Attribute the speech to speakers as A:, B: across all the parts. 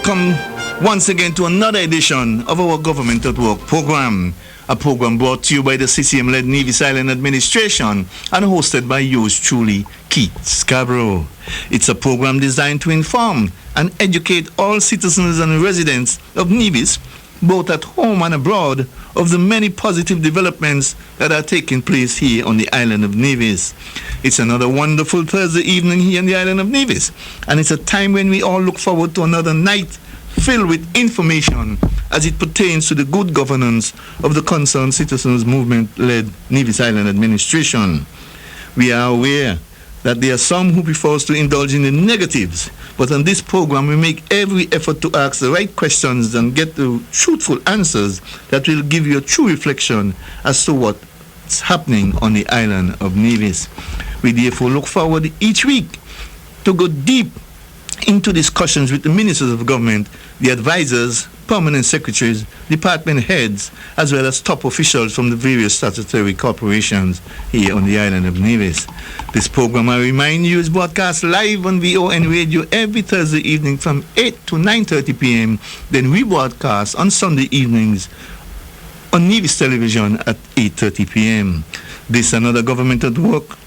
A: Welcome once again to another edition of our Government at Work program, a program brought to you by the CCM-led Nevis Island Administration and hosted by yours truly, Keith Scarborough. It's a program designed to inform and educate all citizens and residents of Nevis, both at home and abroad, of the many positive developments that are taking place here on the island of Nevis. It's another wonderful Thursday evening here on the island of Nevis, and it's a time when we all look forward to another night filled with information as it pertains to the good governance of the Concerned Citizens Movement-led Nevis Island Administration. We are aware that there are some who prefer to indulge in the negatives, but on this program we make every effort to ask the right questions and get the truthful answers that will give you a true reflection as to what's happening on the island of Nevis. We therefore look forward each week to go deep into discussions with the ministers of government, the advisors, permanent secretaries, department heads, as well as top officials from the various statutory corporations here on the island of Nevis. This program, I remind you, is broadcast live on VON Radio every Thursday evening from 8 to 9:30 p.m. Then we broadcast on Sunday evenings on Nevis Television at 8:30 p.m. This and other Government at Work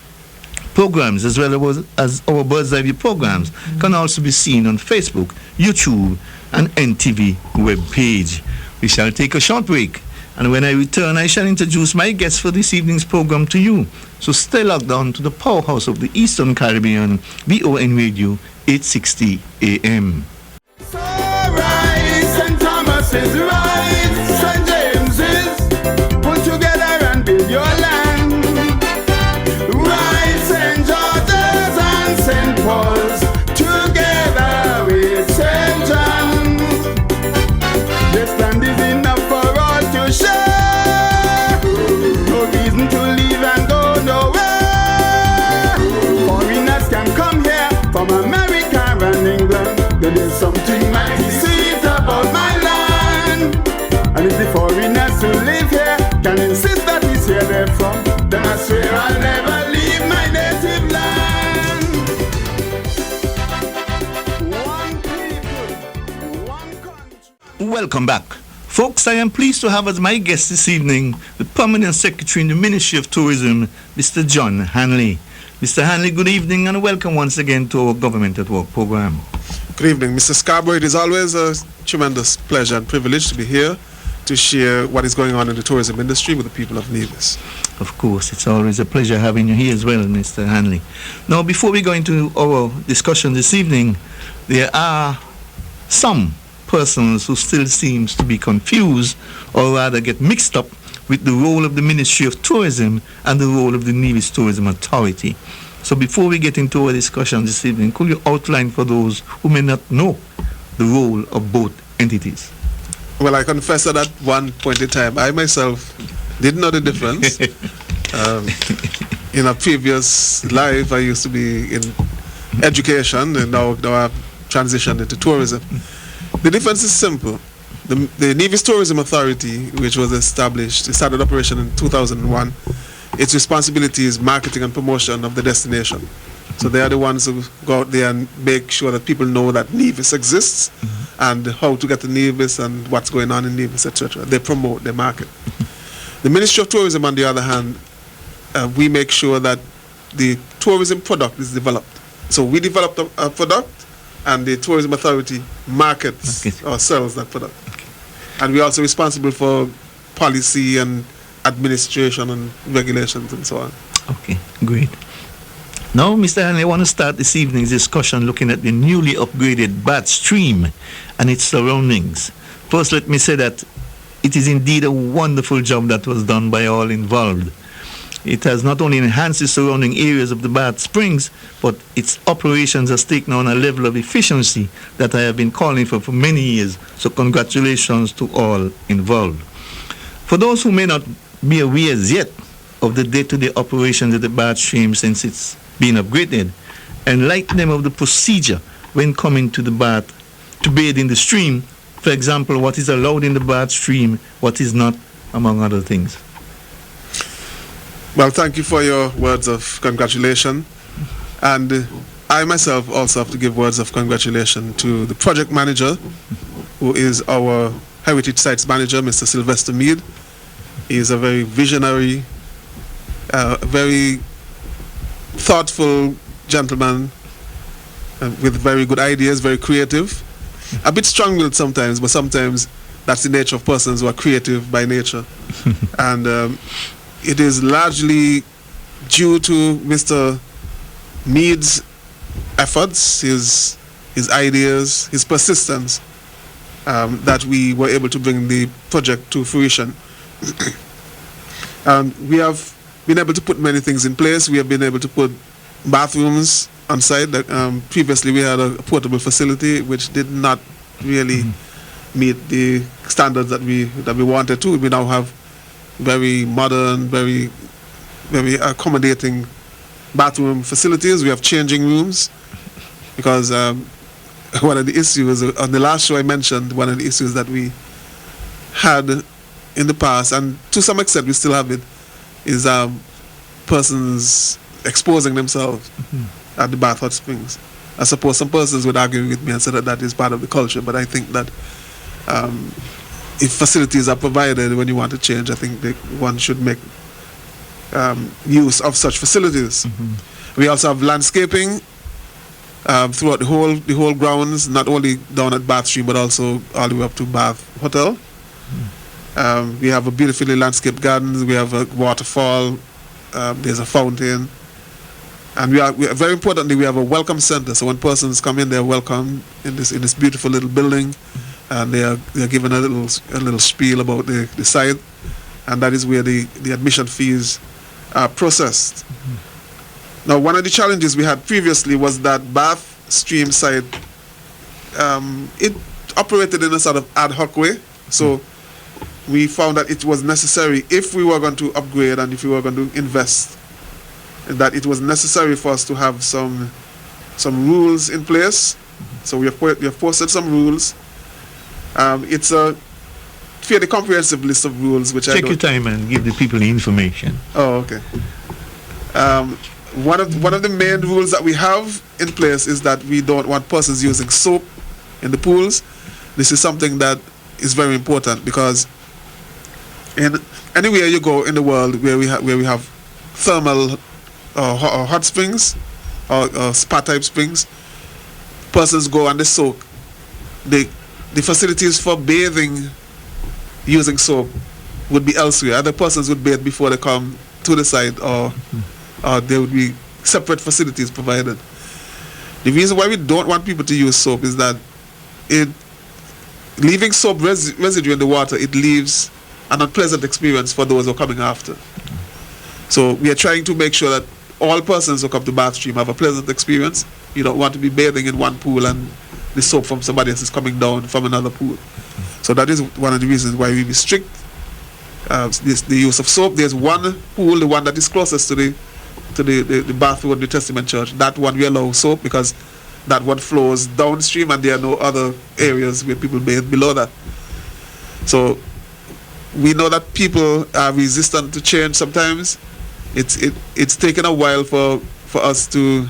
A: programs, as well as our Bird's Eye View programs, can also be seen on Facebook, YouTube, and NTV webpage. We shall take a short break, and when I return, I shall introduce my guests for this evening's program to you. So stay locked on to the powerhouse of the Eastern Caribbean, VON Radio, 860 AM.
B: So right, St. Thomas is right, St. James is put together and build your land. St. Paul's together with St. John's. This land is enough for all to share. No reason to leave and go nowhere. Foreigners can come here from America and England. There is something mighty sweet about my land. And if the foreigners who live here can insist that it's here they're from, then I swear I'll never leave my native land.
A: Welcome back. Folks, I am pleased to have as my guest this evening the Permanent Secretary in the Ministry of Tourism, Mr. John Hanley. Mr. Hanley, good evening and welcome once again to our Government at Work program.
C: Good evening, Mr. Scarborough. It is always a tremendous pleasure and privilege to be here to share what is going on in the tourism industry with the people of Nevis.
A: Of course, it's always a pleasure having you here as well, Mr. Hanley. Now, before we go into our discussion this evening, there are some persons who still seems to be confused or rather get mixed up with the role of the Ministry of Tourism and the role of the Nevis Tourism Authority. So before we get into our discussion this evening, could you outline for those who may not know the role of both entities?
C: Well, I confess that at one point in time, I myself didn't know the difference. In a previous life, I used to be in education, and now I've transitioned into tourism. The difference is simple. The Nevis Tourism Authority, which was established, it started operation in 2001. Its responsibility is marketing and promotion of the destination. So they are the ones who go out there and make sure that people know that Nevis exists and how to get to Nevis and what's going on in Nevis, etc. They promote, they market. The Ministry of Tourism, on the other hand, we make sure that the tourism product is developed. So we develop a product, and the Tourism Authority markets or sells that product. Okay. And we're also responsible for policy and administration and regulations and so on.
A: Okay, great. Now, Mr. Hanley, I want to start this evening's discussion looking at the newly upgraded Bath Stream and its surroundings. First, let me say that it is indeed a wonderful job that was done by all involved. It has not only enhanced the surrounding areas of the Bath Springs, but its operations has taken on a level of efficiency that I have been calling for many years. So congratulations to all involved. For those who may not be aware as yet of the day-to-day operations of the Bath Stream since it's been upgraded, enlighten them of the procedure when coming to the bath to bathe in the stream. For example, what is allowed in the Bath Stream, what is not, among other things.
C: Well, thank you for your words of congratulation. And I myself also have to give words of congratulation to the project manager, who is our Heritage Sites manager, Mr. Sylvester Mead. He is a very visionary, very thoughtful gentleman with very good ideas, very creative. A bit strong-willed sometimes, but sometimes that's the nature of persons who are creative by nature. And it is largely due to Mr. Mead's efforts, his ideas, his persistence, that we were able to bring the project to fruition. We have been able to put many things in place. We have been able to put bathrooms on site. Previously, we had a portable facility which did not really meet the standards that we wanted to. We now have very modern, very accommodating bathroom facilities. We have changing rooms, because one of the issues on the last show I mentioned, one of the issues that we had in the past, and to some extent we still have it, is persons exposing themselves at the bath hot springs. I suppose some persons would argue with me and say that that is part of the culture, but I think that if facilities are provided when you want to change, I think one should make use of such facilities. We also have landscaping throughout the whole grounds, not only down at Bath Stream, but also all the way up to Bath Hotel. We have a beautifully landscaped gardens. We have a waterfall. There's a fountain, and we are very importantly, we have a welcome center. So when persons come in, they're welcome in this beautiful little building, and they're given a little spiel about the site, and that is where the admission fees are processed. Now, one of the challenges we had previously was that Bath Stream site, it operated in a sort of ad hoc way. So we found that it was necessary, if we were going to upgrade and if we were going to invest, that it was necessary for us to have some rules in place. So we have posted some rules. It's a fairly comprehensive list of rules, which
A: Take your time and give the people the information.
C: Oh, okay. One of the main rules that we have in place is that we don't want persons using soap in the pools. This is something that is very important, because anywhere you go in the world where we have thermal or hot springs or spa type springs, persons go and they soak. The facilities for bathing using soap would be elsewhere. Other persons would bathe before they come to the site, or there would be separate facilities provided. The reason why we don't want people to use soap is that leaving soap residue in the water, it leaves an unpleasant experience for those who are coming after. So we are trying to make sure that all persons who come to Bath Stream have a pleasant experience. You don't want to be bathing in one pool and the soap from somebody else is coming down from another pool. So that is one of the reasons why we restrict the use of soap. There's one pool, the one that is closest to the Bath Road, the Testament Church. That one we allow soap, because that one flows downstream and there are no other areas where people bathe below that. So we know that people are resistant to change sometimes. It's taken a while for us to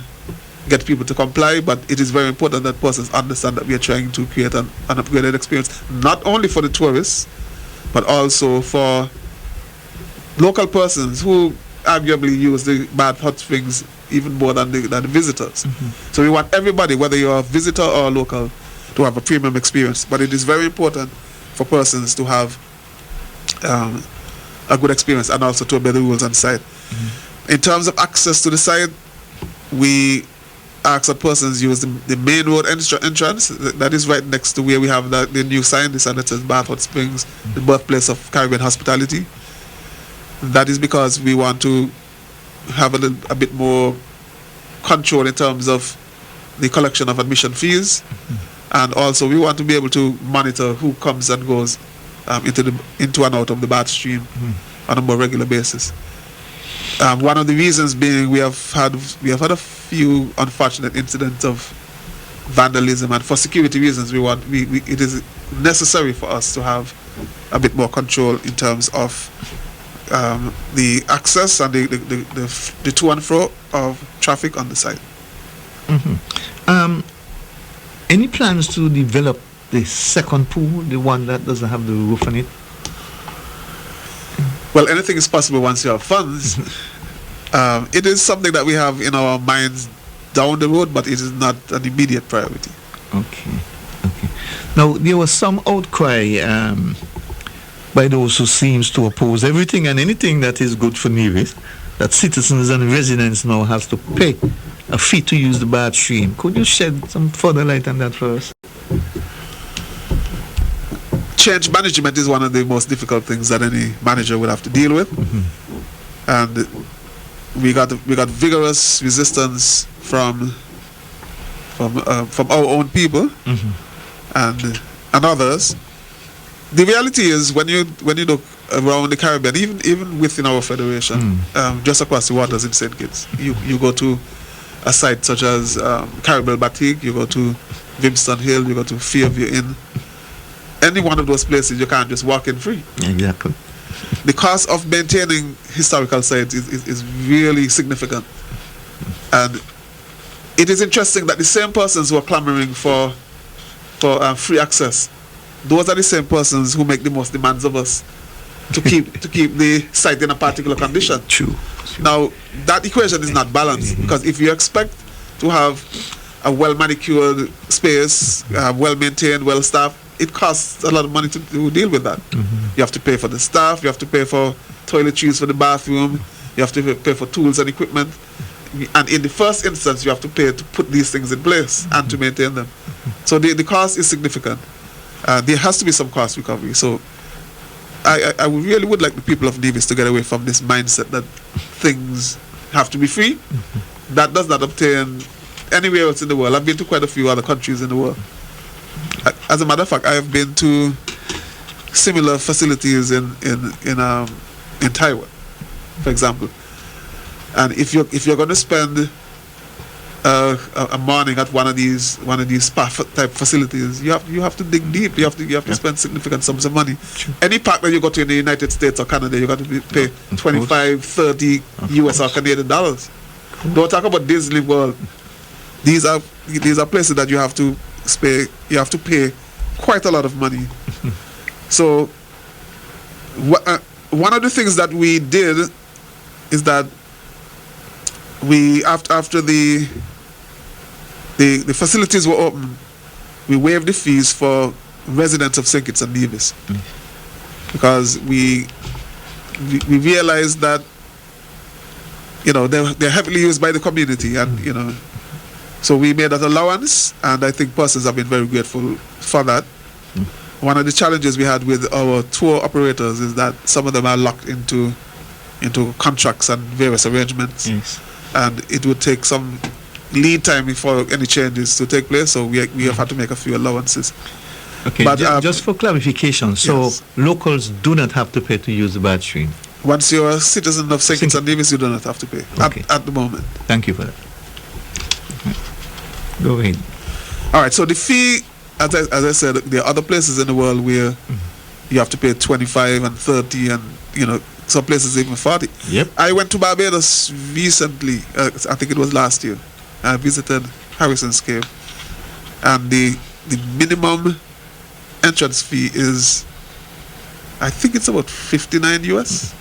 C: get people to comply, but it is very important that persons understand that we are trying to create an upgraded experience, not only for the tourists, but also for local persons who arguably use the Bath hot springs even more than the visitors. So we want everybody, whether you're a visitor or a local, to have a premium experience. But it is very important for persons to have a good experience and also to obey the rules on site. In terms of access to the site, we ask that persons use the main road entrance that is right next to where we have the new sign, the sign that says Bath Hot Springs, the birthplace of Caribbean hospitality. That is because we want to have a bit more control in terms of the collection of admission fees, and also we want to be able to monitor who comes and goes into and out of the Bath Stream on a more regular basis. One of the reasons being we have had a few unfortunate incidents of vandalism, and for security reasons it is necessary for us to have a bit more control in terms of the access and the to and fro of traffic on the site.
A: Any plans to develop the second pool, the one that doesn't have the roof on it?
C: Well, anything is possible once you have funds. It is something that we have in our minds down the road, but it is not an immediate priority.
A: Okay. Now, there was some outcry by those who seems to oppose everything and anything that is good for Nevis, that citizens and residents now have to pay a fee to use the bath stream. Could you shed some further light on that for us?
C: Change management is one of the most difficult things that any manager would have to deal with, and we got vigorous resistance from our own people and others. The reality is, when you look around the Caribbean, even within our federation, just across the waters in St. Kitts, you go to a site such as Caribbean Batik, you go to Vimston Hill, you go to Fairview Inn. Any one of those places, you can't just walk in free.
A: Exactly.
C: The cost of maintaining historical sites is really significant. And it is interesting that the same persons who are clamoring for free access, those are the same persons who make the most demands of us to keep the site in a particular condition.
A: True.
C: Now, that equation is not balanced, because if you expect to have a well-manicured space, well-maintained, well-staffed, it costs a lot of money to deal with that. You have to pay for the staff, you have to pay for toiletries for the bathroom, you have to pay for tools and equipment, and in the first instance, you have to pay to put these things in place and to maintain them. So the cost is significant. There has to be some cost recovery. So I really would like the people of Nevis to get away from this mindset that things have to be free. That does not obtain anywhere else in the world. I've been to quite a few other countries in the world. As a matter of fact, I have been to similar facilities in Taiwan, for example. And if you're going to spend a morning at one of these spa type facilities, you have to dig deep. You have to spend significant sums of money.
A: Sure.
C: Any park that you go to in the United States or Canada, you got to pay 25, 30 US or Canadian dollars. Don't talk about Disney World. These are places that you have to pay quite a lot of money. So one of the things that we did is that we after the facilities were open, we waived the fees for residents of St. Kitts and Nevis, because we realized that they're heavily used by the community, and so we made that allowance, and I think persons have been very grateful for that. One of the challenges we had with our tour operators is that some of them are locked into contracts and various arrangements, and it would take some lead time before any changes to take place, so we have had to make a few allowances.
A: Okay, but just for clarification, so
C: yes,
A: locals do not have to pay to use the bath stream?
C: Once you're a citizen of St. Kitts and Nevis, you do not have to pay,
A: okay,
C: at the moment.
A: Thank you for that. Go ahead.
C: All right, so the fee, as I said, there are other places in the world where you have to pay 25 and 30 and, some places even 40.
A: Yep.
C: I went to Barbados recently, I think it was last year. I visited Harrison's Cave, and the minimum entrance fee is, I think it's about 59 US.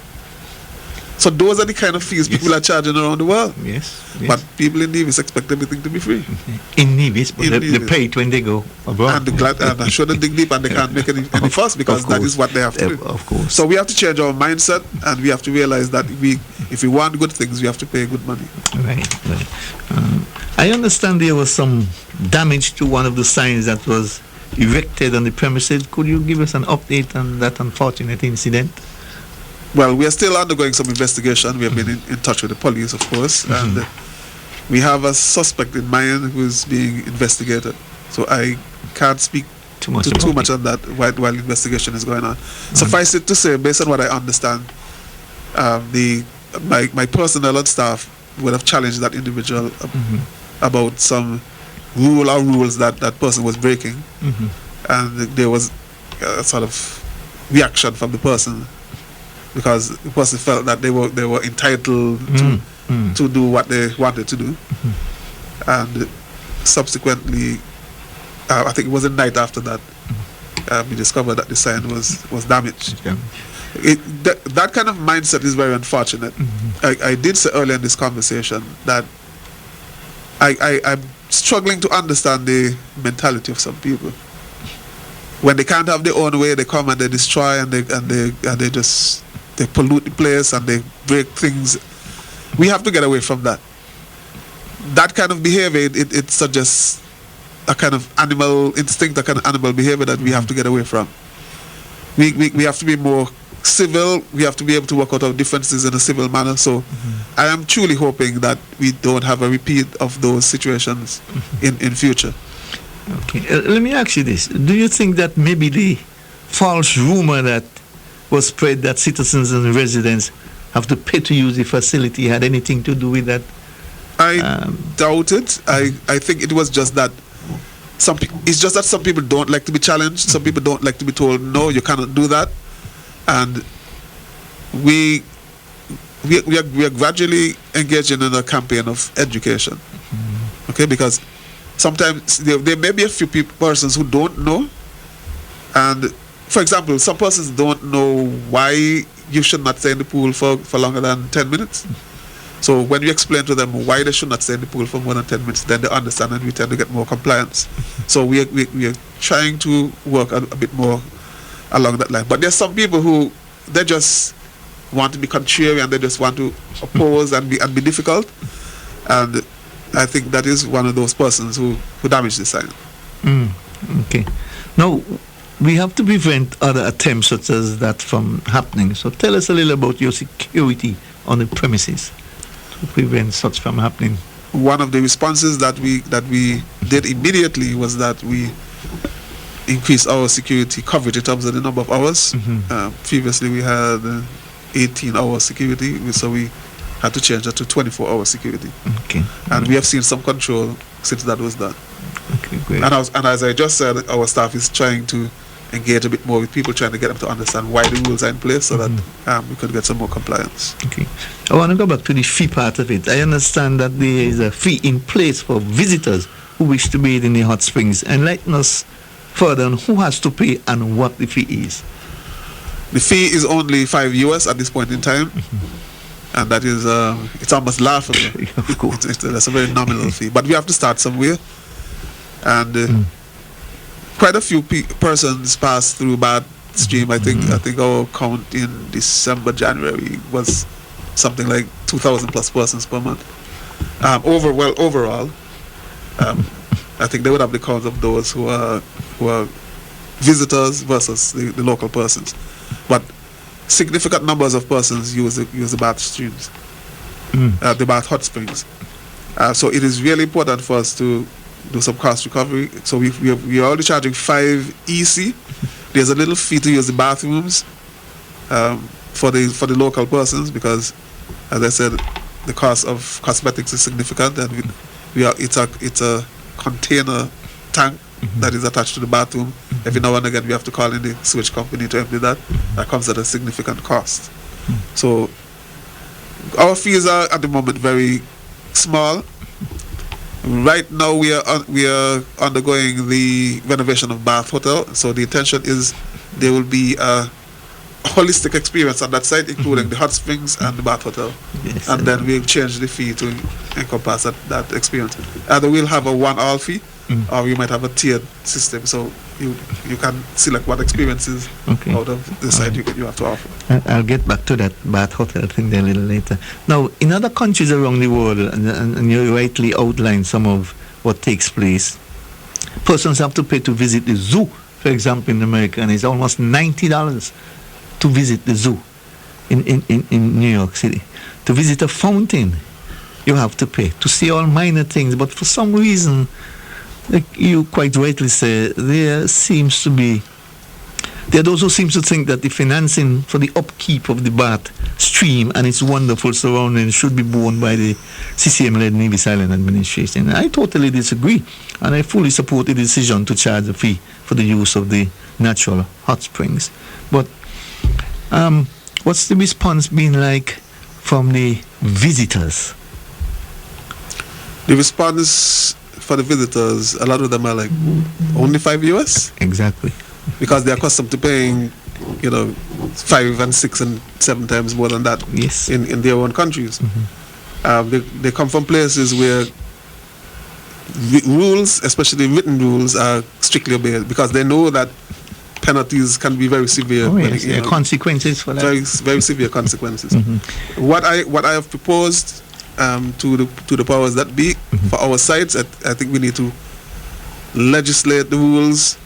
C: So those are the kind of fees people are charging around the world.
A: Yes.
C: But people in Nevis expect everything to be free.
A: In Nevis, but they pay it when they go abroad.
C: And I'm sure they dig deep and they can't make any fuss, because that is what they have to do.
A: Of course.
C: So we have to change our mindset, and we have to realize that if we want good things, we have to pay good money.
A: Right. I understand there was some damage to one of the signs that was erected on the premises. Could you give us an update on that unfortunate incident?
C: Well, we are still undergoing some investigation. We have been in touch with the police, of course, and we have a suspect in mind who is being investigated. So I can't speak too much on that while investigation is going on. Suffice it to say, based on what I understand, my personnel and staff would have challenged that individual about some rules that person was breaking, and there was a sort of reaction from the person, because the person felt that they were entitled to do what they wanted to do, and subsequently, I think it was the night after that, we discovered that the sign was damaged.
A: Yeah.
C: That kind of mindset is very unfortunate. I did say earlier in this conversation that I'm struggling to understand the mentality of some people. When they can't have their own way, they come and they destroy and they just pollute the place and they break things. We have to get away from that. That kind of behavior, it suggests a kind of animal instinct, a kind of animal behavior that we have to get away from. We have to be more civil. We have to be able to work out our differences in a civil manner. So I am truly hoping that we don't have a repeat of those situations in future.
A: Okay. Let me ask you this. Do you think that maybe the false rumor that was spread that citizens and residents have to pay to use the facility had anything to do with that?
C: I doubt it. I think it was just that it's just that some people don't like to be challenged. Some people don't like to be told, no, you cannot do that. And we are gradually engaging in a campaign of education. Okay, because sometimes there may be a few persons who don't know. And for example, some persons don't know why you should not stay in the pool for longer than 10 minutes. So when we explain to them why they should not stay in the pool for more than 10 minutes, then they understand and we tend to get more compliance. So we are trying to work a bit more along that line. But there's some people who, they just want to be contrary and they just want to oppose and be difficult. And I think that is one of those persons who damage the sign.
A: Okay. Now, we have to prevent other attempts such as that from happening. So tell us a little about your security on the premises to prevent such from happening.
C: One of the responses that we did immediately was that we increased our security coverage in terms of the number of hours. Previously we had 18-hour security, so we had to change that to 24-hour security.
A: Okay.
C: And we have seen some control since that was done.
A: Okay, great.
C: And as I just said, our staff is trying to engage a bit more with people, trying to get them to understand why the rules are in place so that we could get some more compliance.
A: Okay. I want to go back to the fee part of it. I understand that there is a fee in place for visitors who wish to bathe in the hot springs. Enlighten us further on who has to pay and what the fee is.
C: The fee is only $5 at this point in time. And that is, it's almost laughable.
A: Of course.
C: That's a very nominal fee. But we have to start somewhere. And quite a few persons passed through Bath Stream. I think our count in December, January was something like 2,000 plus persons per month. Overall, I think they would have the count of those who are visitors versus the local persons. But significant numbers of persons use the Bath streams, the Bath hot springs. So it is really important for us to do some cost recovery. So we are already charging 5 EC. There's a little fee to use the bathrooms for the local persons because, as I said, the cost of cosmetics is significant, and it's a container tank that is attached to the bathroom. Every now and again we have to call in the sewage company to empty that. That comes at a significant cost. So our fees are at the moment very small. Right now we are undergoing the renovation of Bath Hotel. So the intention is there will be a holistic experience on that site, including the hot springs and the Bath Hotel.
A: Yes,
C: and then we'll change the fee to encompass that experience. Either we'll have a one-all fee, or we might have a tiered system, so you can select what experiences out of the site you have to offer.
A: I'll get back to that Bath Hotel thing there a little later. Now, in other countries around the world, and you rightly outlined some of what takes place, persons have to pay to visit the zoo. For example, in America, and it's almost $90 to visit the zoo in New York City. To visit a fountain, you have to pay. To see all minor things, but for some reason, like you quite rightly say, there are those who seem to think that the financing for the upkeep of the Bath stream and its wonderful surroundings should be borne by the CCM-led Nevis Island Administration. I totally disagree, and I fully support the decision to charge a fee for the use of the natural hot springs. But what's the response been like from the visitors?
C: The response for the visitors, a lot of them are like only $5
A: Exactly.
C: because they're accustomed to paying, 5 and 6 and 7 times more than that
A: Yes.
C: in their own countries. They come from places where rules, especially written rules, are strictly obeyed because they know that penalties can be very severe.
A: Oh, yes. There are consequences for that.
C: Very, very severe consequences. What I have proposed to the powers that be for our sites, I think we need to legislate the rules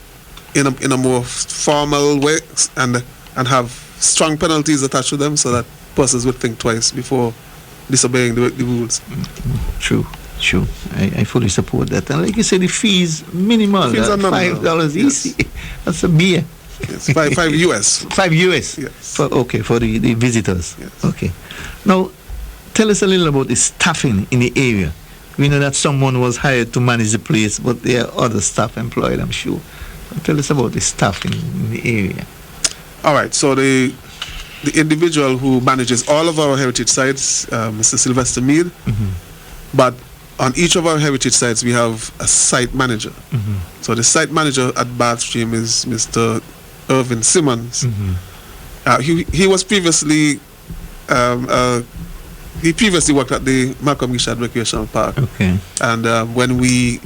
C: in a more formal way and have strong penalties attached to them so that persons would think twice before disobeying the rules.
A: True. I fully support that. And like you said, the fees minimal.
C: Fees are nominal.
A: $5
C: Yes.
A: easy. That's a beer.
C: Yes, $5.
A: $5.
C: Yes.
A: For the visitors.
C: Yes.
A: Okay. Now, tell us a little about the staffing in the area. We know that someone was hired to manage the place, but there are other staff employed, I'm sure. Tell us about the staffing in the area.
C: All right. So the individual who manages all of our heritage sites, Mr. Sylvester Mead, but on each of our heritage sites we have a site manager. So the site manager at Bathstream is Mr. Irvin Simmons. He was previously worked at the Malcolm Gishad Recreational Park.
A: Okay.
C: And when we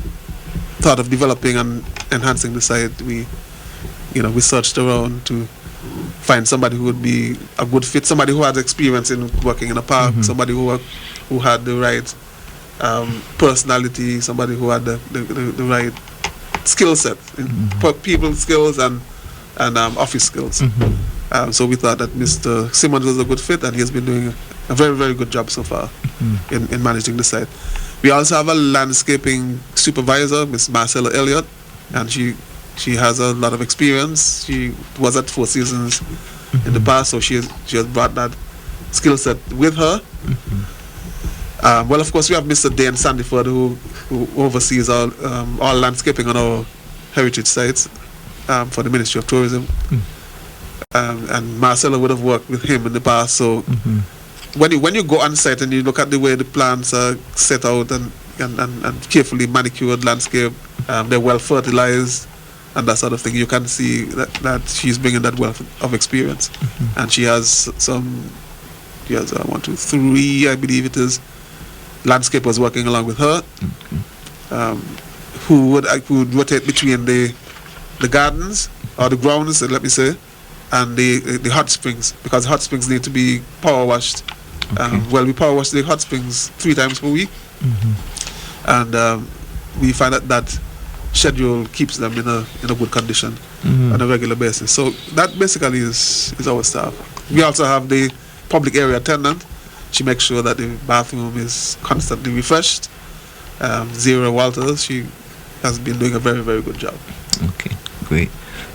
C: thought of developing and enhancing the site, we searched around to find somebody who would be a good fit, somebody who had experience in working in a park, somebody who had the right personality, somebody who had the right skill set, people skills and office skills. So we thought that Mr. Simmons was a good fit, and he has been doing a very, very good job so far in managing the site. We also have a landscaping supervisor, Miss Marcella Elliott, and she has a lot of experience. She was at Four Seasons in the past, so she has brought that skill set with her. Well, of course, we have Mr. Dan Sandiford, who oversees all landscaping on our heritage sites for the Ministry of Tourism. And Marcella would have worked with him in the past. So when you go on site and you look at the way the plants are set out and carefully manicured landscape, they're well fertilized and that sort of thing, you can see that she's bringing that wealth of experience. And she has 1, 2, 3, I believe it is, landscapers working along with her, who would rotate between the gardens or the grounds, let me say, and the hot springs, because hot springs need to be power washed. We power wash the hot springs 3 times per week, and we find that schedule keeps them in a good condition on a regular basis. So that basically is our staff. We also have the public area attendant. She makes sure that the bathroom is constantly refreshed. Zira Walters, she has been doing a very, very good job.
A: Okay, great.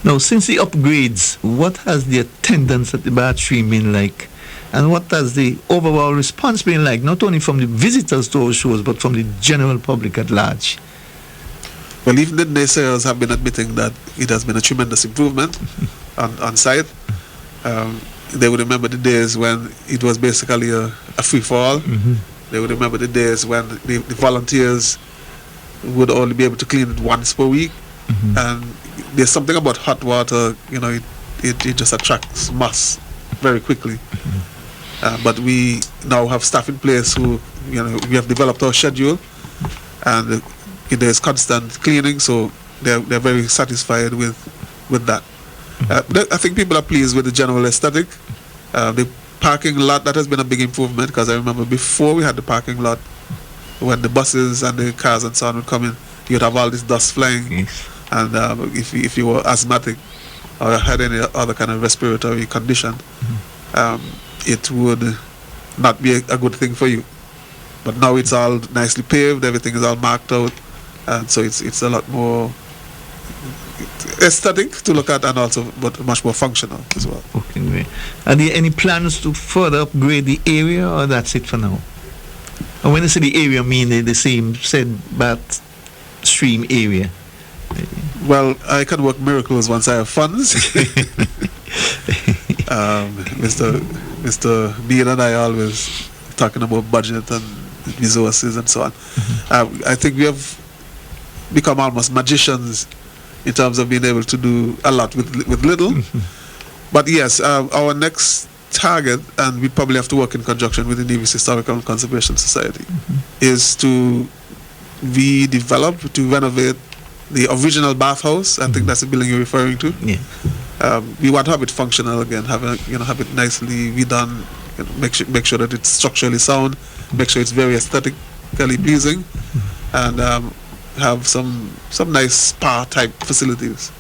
A: Now, since the upgrades, what has the attendance at the Bathstream been like? And what has the overall response been like, not only from the visitors to our shows, but from the general public at large?
C: Well, even the naysayers have been admitting that it has been a tremendous improvement on site. They would remember the days when it was basically a free-for-all. They would remember the days when the volunteers would only be able to clean it once per week. And there's something about hot water, it just attracts mass very quickly. But we now have staff in place who, we have developed our schedule, and there's constant cleaning, so they're very satisfied with that. I think people are pleased with the general aesthetic. The parking lot, that has been a big improvement, because I remember before we had the parking lot, when the buses and the cars and so on would come in, you'd have all this dust flying.
A: Yes.
C: And if you were asthmatic or had any other kind of respiratory condition, it would not be a good thing for you. But now it's all nicely paved, everything is all marked out, and so it's a lot more aesthetic to look at, and also but much more functional as well.
A: Okay, great. Are there any plans to further upgrade the area, or that's it for now? And when I say the area, I mean the same said Bathstream area.
C: Well, I can work miracles once I have funds. Mr. Bean and I always talking about budget and resources and so on. I think we have become almost magicians in terms of being able to do a lot with little. But yes, our next target, and we probably have to work in conjunction with the Nevis Historical and Conservation Society, is to redevelop, to renovate the original bathhouse. I think that's the building you're referring to.
A: Yeah.
C: We want to have it functional again, have it nicely redone, make sure that it's structurally sound, make sure it's very aesthetically pleasing, and have some nice spa type facilities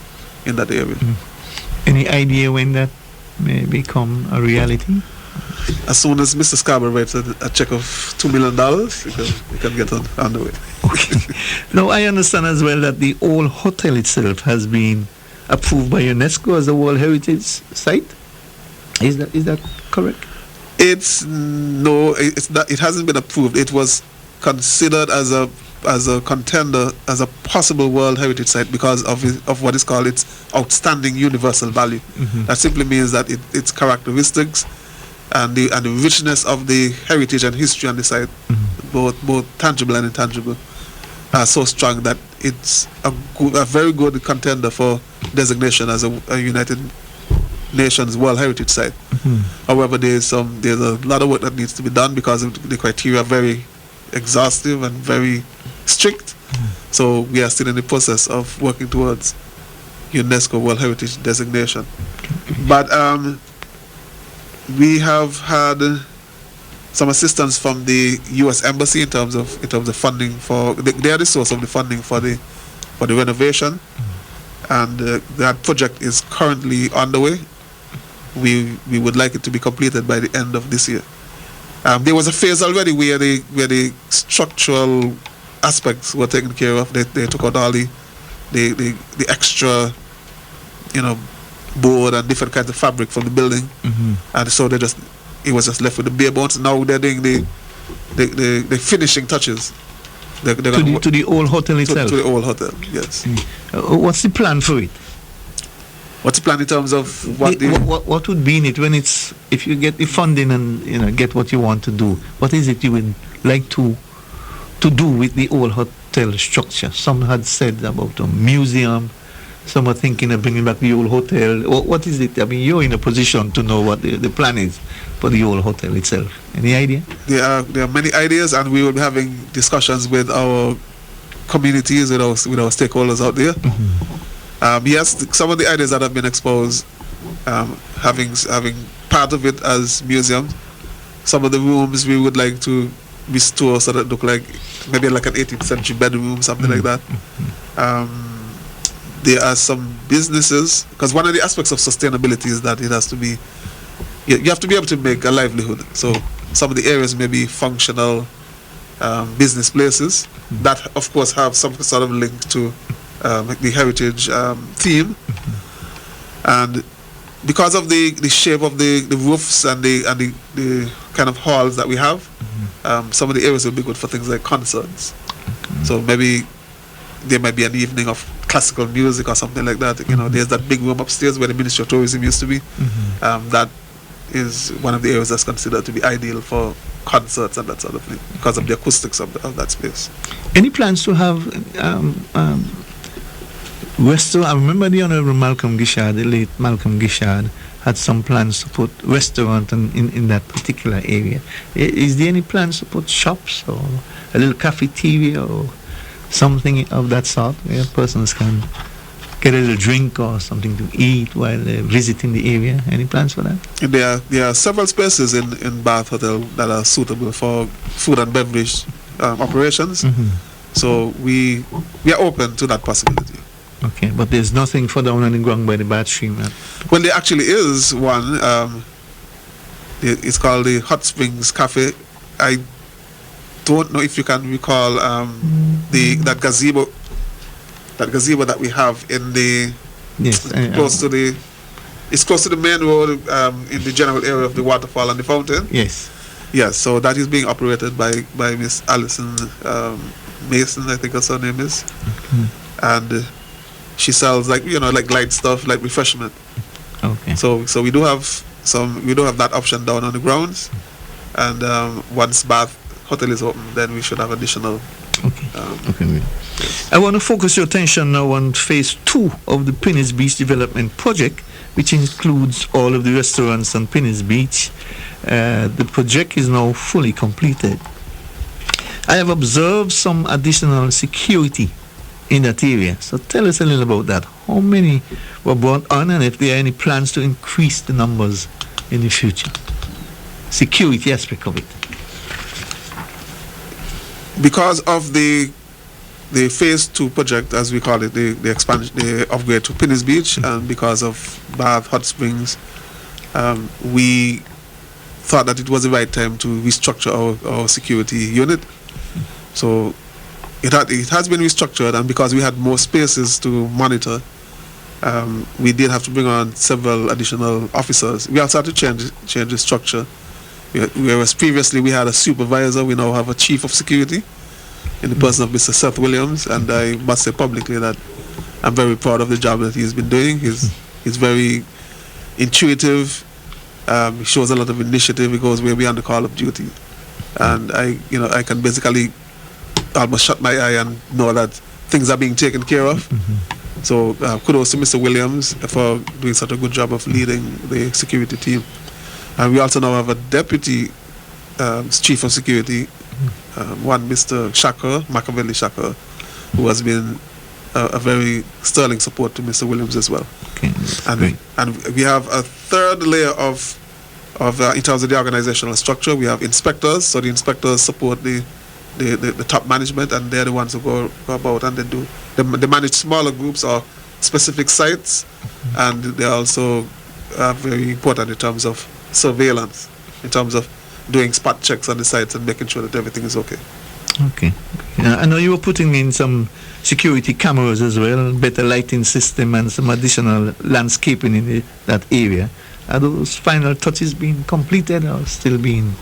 C: in that area.
A: Any idea when that may become a reality?
C: As soon as Mr. Scarborough writes a check of $2 million, we can get on the way.
A: Okay. Now, I understand as well that the old hotel itself has been approved by UNESCO as a World Heritage Site. Is that correct?
C: It's not. It hasn't been approved. It was considered as a contender, as a possible World Heritage Site because of what is called its outstanding universal value. That simply means that its characteristics and the richness of the heritage and history on the site, both tangible and intangible, are so strong that it's a very good contender for designation as a United Nations World Heritage Site. However, there's a lot of work that needs to be done because the criteria are very exhaustive and very strict. So we are still in the process of working towards UNESCO World Heritage designation. But we have had some assistance from the U.S. Embassy in terms of funding for. They are the source of the funding for the renovation, and that project is currently underway. We would like it to be completed by the end of this year. There was a phase already where the structural aspects were taken care of. They took out all the extra, board and different kinds of fabric from the building, and so it was just left with the bare bones. Now they're doing the finishing touches. To
A: the old hotel itself.
C: To the old hotel, yes.
A: What's the plan for it?
C: What's the plan in terms of
A: what would be in it when if you get the funding and get what you want to do? What is it you would like to do with the old hotel structure? Some had said about a museum. Some are thinking of bringing back the old hotel. What is it? I mean, you're in a position to know what the plan is for the old hotel itself. Any idea?
C: There are many ideas, and we will be having discussions with our communities, with our stakeholders out there. Yes, some of the ideas that have been exposed, having part of it as museum. Some of the rooms we would like to restore so that look like maybe like an 18th century bedroom, something like that. There are some businesses, because one of the aspects of sustainability is that it has to be, you have to be able to make a livelihood. So some of the areas may be functional business places that, of course, have some sort of link to the heritage theme. And because of the shape of the roofs and the kind of halls that we have, some of the areas will be good for things like concerts. So maybe there might be an evening of classical music or something like that. There's that big room upstairs where the Ministry of Tourism used to be. That is one of the areas that's considered to be ideal for concerts and that sort of thing because of the acoustics of that space.
A: Any plans to have restaurant? I remember the Honorable Malcolm Gishard, the late Malcolm Gishard, had some plans to put restaurant in that particular area. Is there any plans to put shops or a little cafeteria or something of that sort where persons can get a little drink or something to eat while they're visiting the area? Any plans for that?
C: There are several spaces in Bath Hotel that are suitable for food and beverage operations. So we are open to that possibility.
A: Okay, but there's nothing for down on the ground by the Bath Stream.
C: Well, there actually is one. It's called the Hot Springs Cafe. I don't know if you can recall that gazebo that we have in the close to the main road in the general area of the waterfall and the fountain.
A: Yes.
C: So that is being operated by Miss Alison Mason, I think her name is, and she sells like light stuff like refreshment.
A: Okay.
C: So we do have that option down on the grounds, and once Bath Hotel is open, then we should have additional
A: Okay. I want to focus your attention now on phase 2 of the Pinnis Beach Development Project, which includes all of the restaurants on Pinnis Beach. The project is now fully completed. I have observed some additional security in that area. So tell us a little about that. How many were brought on, and if there are any plans to increase the numbers in the future? Security aspect of it.
C: Because of the phase 2 project, as we call it, the expansion, the upgrade to Pinnis Beach, and because of Bath Hot Springs, we thought that it was the right time to restructure our security unit. So it has been restructured, and because we had more spaces to monitor, we did have to bring on several additional officers. We also had to change the structure. Whereas previously we had a supervisor, we now have a chief of security in the person of Mr. Seth Williams, and I must say publicly that I'm very proud of the job that he's been doing. He's very intuitive. He shows a lot of initiative. He goes way beyond the call of duty, and I can basically almost shut my eye and know that things are being taken care of. So kudos to Mr. Williams for doing such a good job of leading the security team. And we also now have a deputy chief of security, one Mr. Machiavelli Shaka, who has been a very sterling support to Mr. Williams as well.
A: Okay,
C: and we have a third layer of in terms of the organizational structure. We have inspectors, so the inspectors support the top management, and they're the ones who go about and they manage smaller groups or specific sites, and they're also very important in terms of surveillance, in terms of doing spot checks on the sites and making sure that everything is okay.
A: Okay. I know you were putting in some security cameras as well, better lighting system, and some additional landscaping in that area. Are those final touches being completed or still being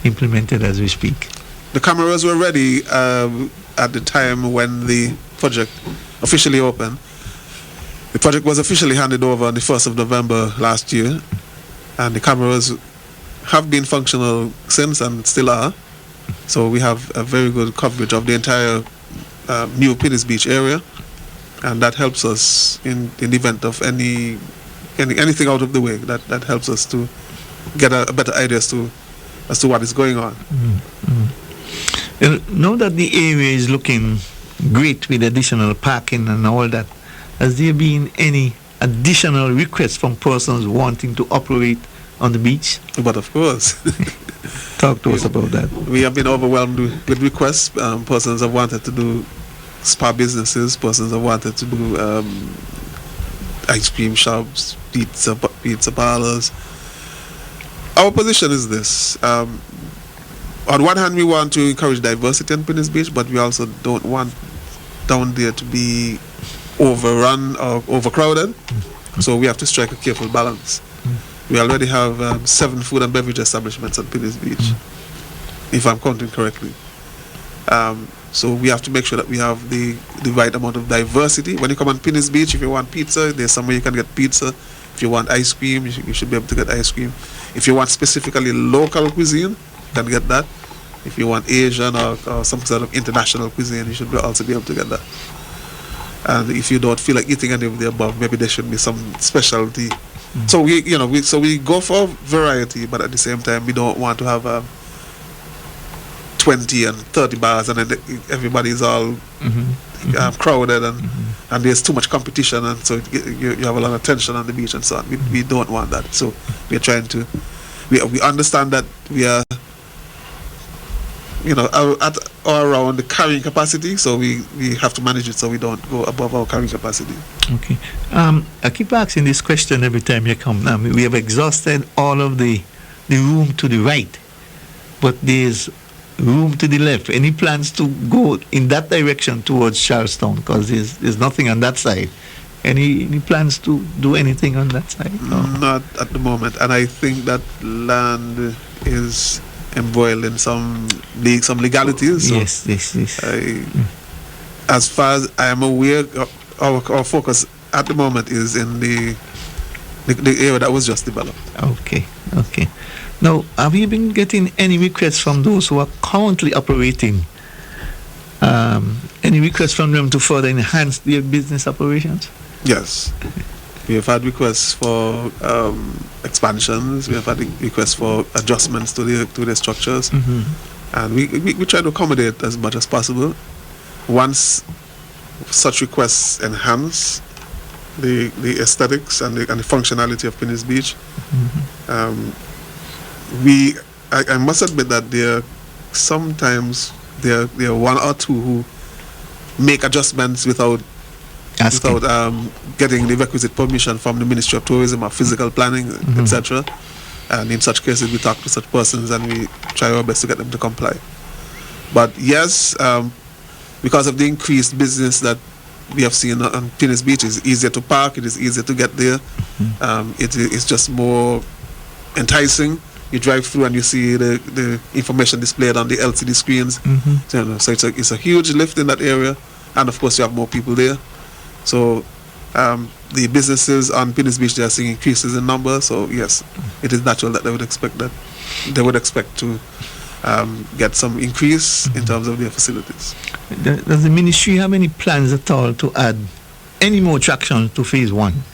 A: implemented as we speak?
C: The cameras were ready at the time when the project officially opened. The project was officially handed over on the 1st of November last year, and the cameras have been functional since and still are. So we have a very good coverage of the entire new Pinnis Beach area, and that helps us in the event of anything out of the way. That helps us to get a better idea as to what is going on.
A: Now that the area is looking great with additional parking and all that, has there been any additional requests from persons wanting to operate on the beach?
C: But of course.
A: Talk to us about that.
C: We have been overwhelmed with requests. Persons have wanted to do spa businesses. Persons have wanted to do ice cream shops, pizza parlors. Our position is this. On one hand, we want to encourage diversity on Pinnis Beach, but we also don't want down there to be overrun or overcrowded. So we have to strike a careful balance. We already have 7 food and beverage establishments on Pinnis Beach, if I'm counting correctly. So we have to make sure that we have the right amount of diversity. When you come on Pinnis Beach, if you want pizza, there's somewhere you can get pizza. If you want ice cream, you should be able to get ice cream. If you want specifically local cuisine, you can get that. If you want Asian or some sort of international cuisine, you should also be able to get that. And if you don't feel like eating any of the above, maybe there should be some specialty. So we go for variety, but at the same time we don't want to have 20 and 30 bars and then everybody's all crowded and there's too much competition, and so you have a lot of tension on the beach and so on. We don't want that. So we're trying to we understand that we are at or around the carrying capacity, so we have to manage it so we don't go above our carrying capacity.
A: Okay. I keep asking this question every time you come. Now, we have exhausted all of the room to the right, but there's room to the left. Any plans to go in that direction towards Charlestown? Because there's nothing on that side. Any plans to do anything on that side? No?
C: Not at the moment, and I think that land is embroiled in some legalities. So
A: yes.
C: As far as I am aware, our focus at the moment is in the area that was just developed.
A: Okay. Now, have you been getting any requests from those who are currently operating Any requests from them to further enhance their business operations?
C: Yes. We have had requests for expansions. We have had requests for adjustments to their structures. And we try to accommodate as much as possible. Once such requests enhance the aesthetics and the functionality of Penny's Beach, I must admit that there are one or two who make adjustments without getting the requisite permission from the Ministry of Tourism or physical planning, etc. And in such cases, we talk to such persons and we try our best to get them to comply. But yes, because of the increased business that we have seen on Penny's Beach, it's easier to park, it is easier to get there. It's just more enticing. You drive through and you see the information displayed on the LCD screens. So it's a huge lift in that area, and of course you have more people there. So the businesses on Penny's Beach, they are seeing increases in number. So yes, it is natural that they would expect to get some increase in terms of their facilities.
A: Does the ministry have any plans at all to add any more attractions to phase 1?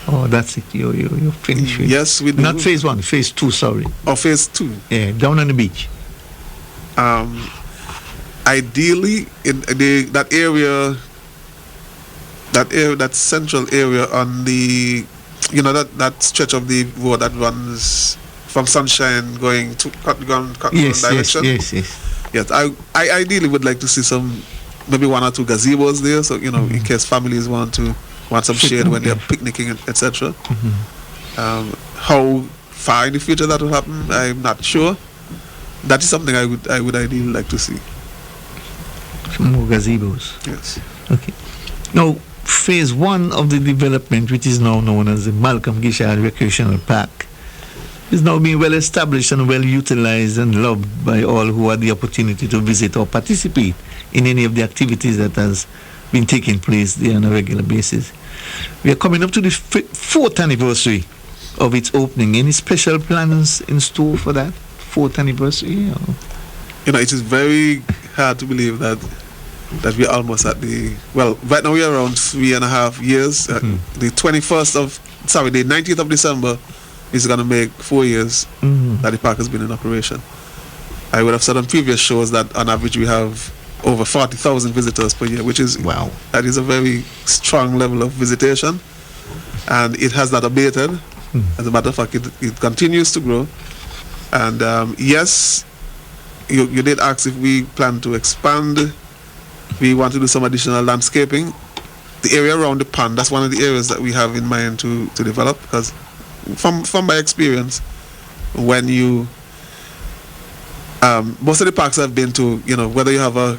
A: Oh, that's it. You're finished with.
C: Yes, we do.
A: Not phase 1, phase 2. Sorry.
C: Or phase 2.
A: Yeah, down on the beach.
C: Ideally, in that central area on the, that stretch of the road that runs from Sunshine going to Cotton direction. Yes. I ideally would like to see maybe one or two gazebos there, so in case families want some shade when they're picnicking, etc. How far in the future that will happen, I'm not sure. That is something I would ideally like to see.
A: Some more gazebos.
C: Yes.
A: Okay. Now, phase 1 of the development, which is now known as the Malcolm Gishard Recreational Park, is now being well established and well utilized and loved by all who had the opportunity to visit or participate in any of the activities that has been taking place there on a regular basis. We are coming up to the 4th anniversary of its opening. Any special plans in store for that 4th anniversary?
C: It is very hard to believe that we're almost at right now we're around 3.5 years. The 19th of December is going to make 4 years that the park has been in operation. I would have said on previous shows that on average we have over 40,000 visitors per year, which is
A: wow.
C: That is a very strong level of visitation, and it has not abated. As a matter of fact, it continues to grow. And yes, you did ask if we plan to expand. We want to do some additional landscaping. The area around the pond, that's one of the areas that we have in mind to develop, because from my experience, when you most of the parks I've been to, whether you have a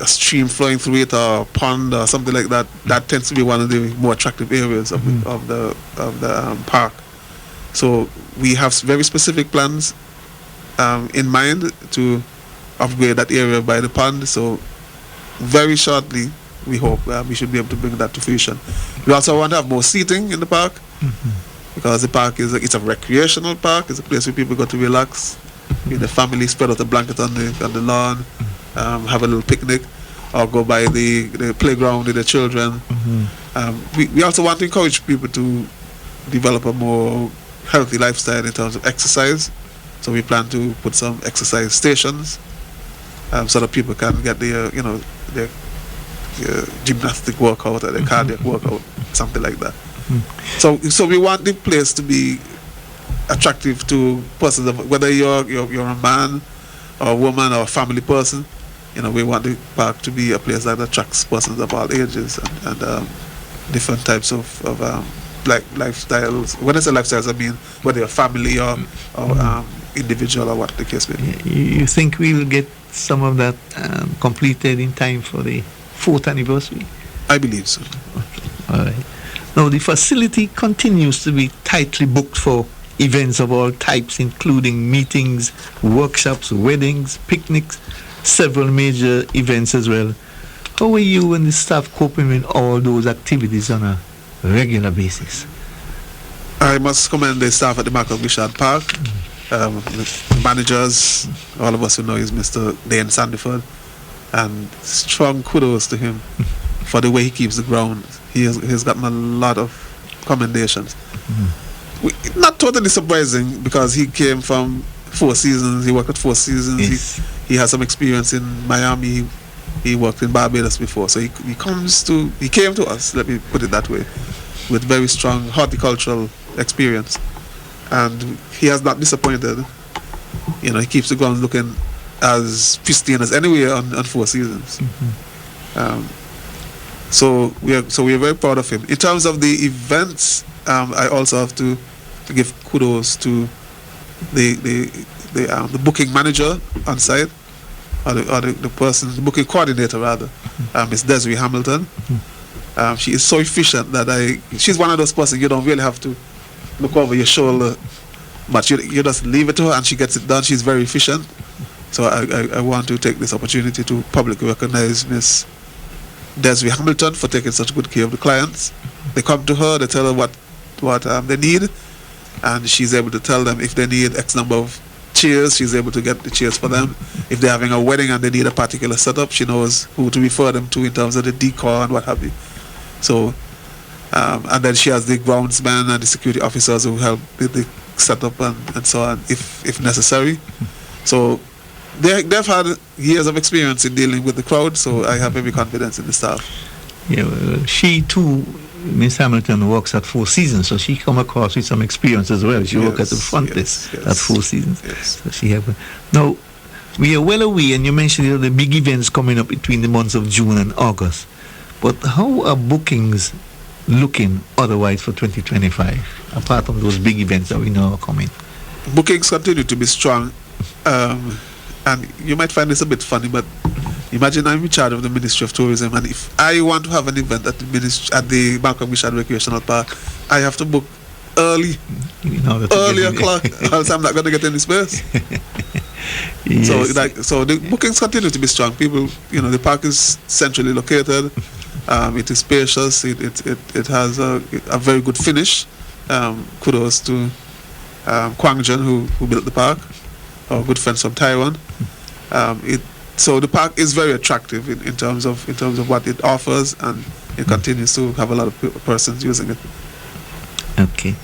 C: stream flowing through it or a pond or something like that, that tends to be one of the more attractive areas of the park. So we have very specific plans in mind to upgrade that area by the pond. So very shortly, we hope we should be able to bring that to fruition. We also want to have more seating in the park, because the park it's a recreational park. It's a place where people go to relax. The family spread out a blanket on the lawn, have a little picnic, or go by the playground with the children. We also want to encourage people to develop a more healthy lifestyle in terms of exercise. So we plan to put some exercise stations, so that people can get their gymnastic workout or their cardiac workout, something like that. So we want the place to be attractive to persons whether you're a man or a woman or a family person. We want the park to be a place that attracts persons of all ages and different types of lifestyles. When I say lifestyles, I mean whether you're family or individual or what the case may be.
A: You think we'll get some of that completed in time for the 4th anniversary?
C: I believe so.
A: Okay. All right. Now, the facility continues to be tightly booked for events of all types, including meetings, workshops, weddings, picnics, several major events as well. How are you and the staff coping with all those activities on a regular basis?
C: I must commend the staff at the Malcolm Gishard Park, the managers, all of us who know is Mr. Dane Sandiford, And strong kudos to him for the way he keeps the ground. He's gotten a lot of commendations. Not totally surprising, because he came from Four Seasons. He worked at Four Seasons.
A: Yes.
C: He has some experience in Miami. He worked in Barbados before. So he came to us, let me put it that way, with very strong horticultural experience. And he has not disappointed. You know, he keeps the ground looking as pristine as anywhere on Four Seasons. So we are very proud of him. In terms of the events, I also have to give kudos to the booking manager on site, or the person, the booking coordinator rather, Miss Desiree Hamilton. She is so efficient that she's one of those persons you don't really have to look over your shoulder, but you just leave it to her and she gets it done. She's very efficient. So I want to take this opportunity to publicly recognize Miss Desiree Hamilton for taking such good care of the clients. They come to her, they tell her what they need, and she's able to tell them if they need X number of chairs, she's able to get the chairs for them. If they're having a wedding and they need a particular setup, she knows who to refer them to in terms of the decor and what have you. So, and then she has the groundsman and the security officers who help with the setup and so on, if necessary. So they've had years of experience in dealing with the crowd, so I have every confidence in the staff.
A: Yeah, well, she too, Miss Hamilton, works at Four Seasons, so she come across with some experience as well. She works at the front desk at Four Seasons.
C: Yes.
A: So she have. Now, we are well aware, and you mentioned the big events coming up between the months of June and August. But how are bookings looking otherwise for 2025, apart from those big events that we know are coming?
C: Bookings continue to be strong. And you might find this a bit funny, but imagine I'm in charge of the Ministry of Tourism, and if I want to have an event at the Bangkok Beach and Recreational Park, I have to book early, early o'clock, else I'm not going to get any space.
A: Yes.
C: So the bookings continue to be strong. People, the park is centrally located. It is spacious. It has a very good finish. Kudos to Kwang Jun who built the park. Our good friends from Taiwan. So the park is very attractive in terms of what it offers, and it continues to have a lot of persons using it.
A: Okay.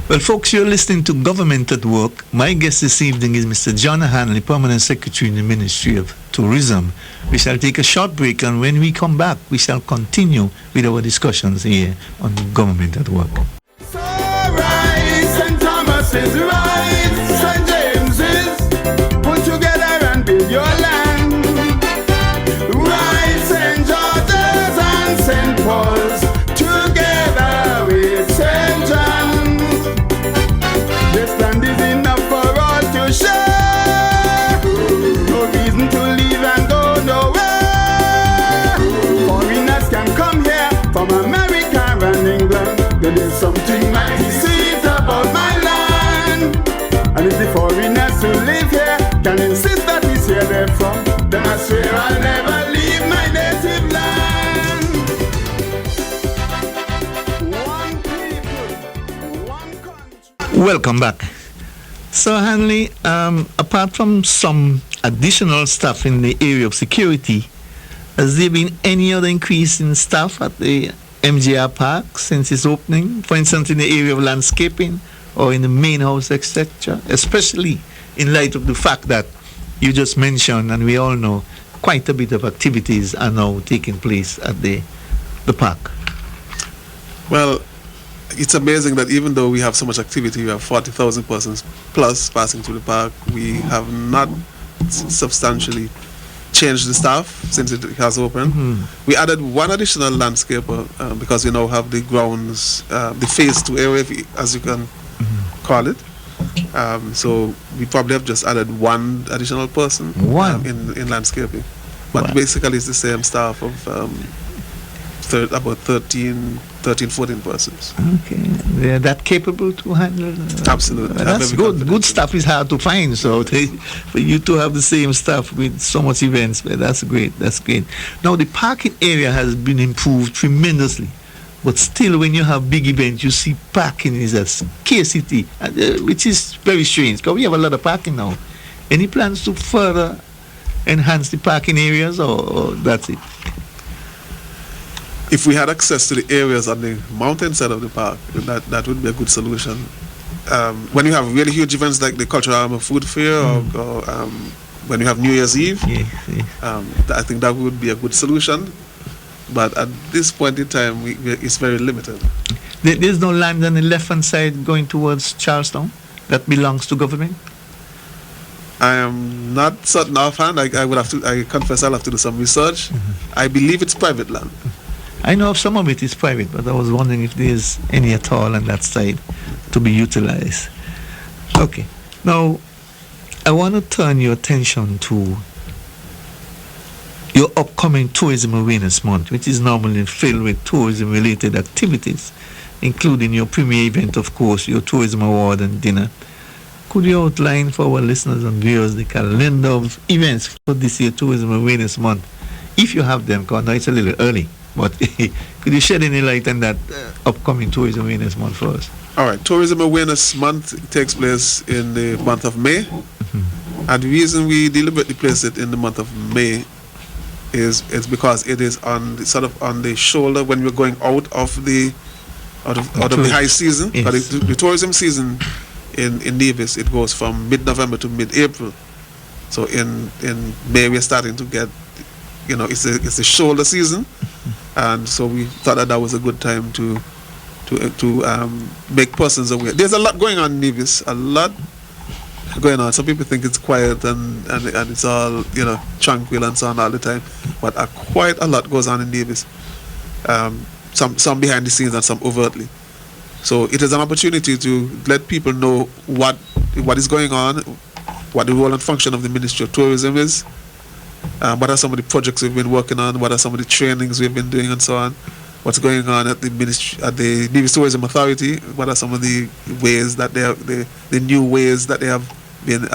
A: Well, folks, you're listening to Government at Work. My guest this evening is Mr. John Hanley, Permanent Secretary in the Ministry of Tourism. We shall take a short break, and when we come back, we shall continue with our discussions here on Government at Work.
B: So rise, St. Thomas is rise, St. James is put together and build your land. Rise, St. George's and St. Paul's together with St. John's. This land is enough for all to share. No reason to leave and go nowhere. Foreigners can come here from America and England. There is something mighty sweet about my land. And if the foreigners who live here can insist that it's here they're from, then I swear I'll never leave my native land. One people, one country.
A: Welcome back. So, Hanley, apart from some additional staff in the area of security, has there been any other increase in staff at the MJR Park since its opening? For instance, in the area of landscaping or in the main house, etc., especially in light of the fact that you just mentioned, and we all know, quite a bit of activities are now taking place at the park.
C: Well, it's amazing that even though we have so much activity, we have 40,000 persons plus passing through the park, we have not substantially changed the staff since it has opened. We added one additional landscaper because we now have the grounds, the phase 2 area, as you can call it. So we probably have just added one additional person in landscaping. But basically it's the same staff of about 13, 14 persons.
A: Okay, they're that capable to handle?
C: Absolutely.
A: That's good. Good stuff is hard to find, so for you to have the same staff with so much events, that's great. That's great. Now, the parking area has been improved tremendously, but still when you have big events, you see parking is a scarcity, which is very strange, because we have a lot of parking now. Any plans to further enhance the parking areas, or that's it?
C: If we had access to the areas on the mountain side of the park, that would be a good solution. When you have really huge events like the Cultural Armor Food Fair, or when you have New Year's Eve, I think that would be a good solution. But at this point in time, it's very limited.
A: There's no land on the left-hand side going towards Charlestown that belongs to government?
C: I am not certain offhand. I confess I'll have to do some research. I believe it's private land.
A: I know some of it is private, but I was wondering if there's any at all on that side to be utilized. Okay. Now, I want to turn your attention to your upcoming Tourism Awareness Month, which is normally filled with tourism-related activities, including your premier event, of course, your tourism award and dinner. Could you outline for our listeners and viewers the calendar of events for this year Tourism Awareness Month, if you have them? Because I know it's a little early, but could you shed any light on that upcoming Tourism Awareness Month for us?
C: All right, Tourism Awareness Month takes place in the month of May, and the reason we deliberately place it in the month of May is because it is on the shoulder when we're going out of the high season.
A: Yes.
C: The tourism season in Nevis, it goes from mid-November to mid-April. So in May we're starting to get, it's the shoulder season, and so we thought that was a good time to make persons aware. There's a lot going on in Nevis, a lot going on. Some people think it's quiet and it's all tranquil and so on all the time, but quite a lot goes on in Nevis. Some behind the scenes and some overtly. So it is an opportunity to let people know what is going on, what the role and function of the Ministry of Tourism is, what are some of the projects we've been working on, what are some of the trainings we've been doing and so on, what's going on at the Nevis Tourism Authority, what are some of the ways that the new ways that they have been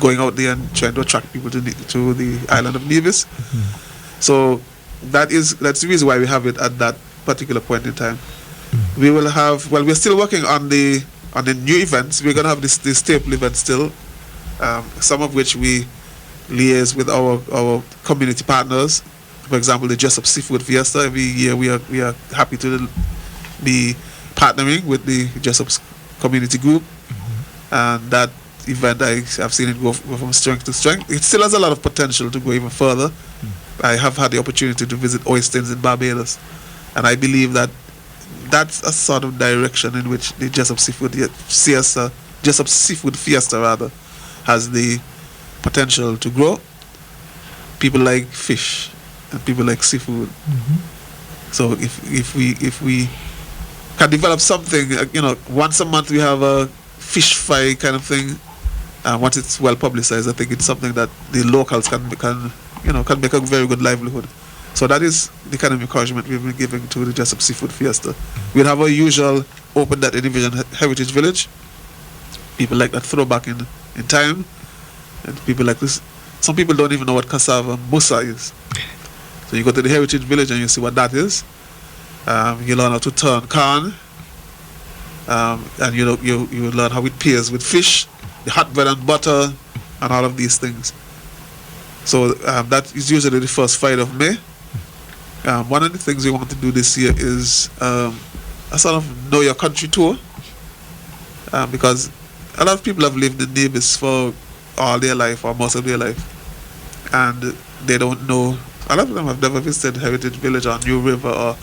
C: going out there and trying to attract people to the island of Nevis. So that's the reason why we have it at that particular point in time. We will have, we're still working on the new events. We're going to have this staple event still, some of which we liaise with our community partners. For example, the Dress Up Seafood Fiesta. Every year we are happy to be partnering with the Dress Up community group, and that event I've seen it go from strength to strength. It still has a lot of potential to go even further. I have had the opportunity to visit Oystins in Barbados, and I believe that that's a sort of direction in which the Dress Up Seafood Fiesta has the potential to grow. People like fish and people like seafood. So if we can develop something, once a month we have a fish fry kind of thing, and once it's well publicized, I think it's something that the locals can make a very good livelihood. So that is the kind of encouragement we've been giving to the Dress Up Seafood Fiesta. We'll have our usual open that Division Heritage Village. People like that throwback in time, and people like this. Some people don't even know what cassava musa is. So you go to the Heritage Village and you see what that is. You learn how to turn corn, and you learn how it pairs with fish, the hot bread and butter, and all of these things. So that is usually the first Friday of May. One of the things we want to do this year is a sort of know your country tour, because a lot of people have lived in Nevis for all their life or most of their life, and they don't know. A lot of them have never visited Heritage Village or New River or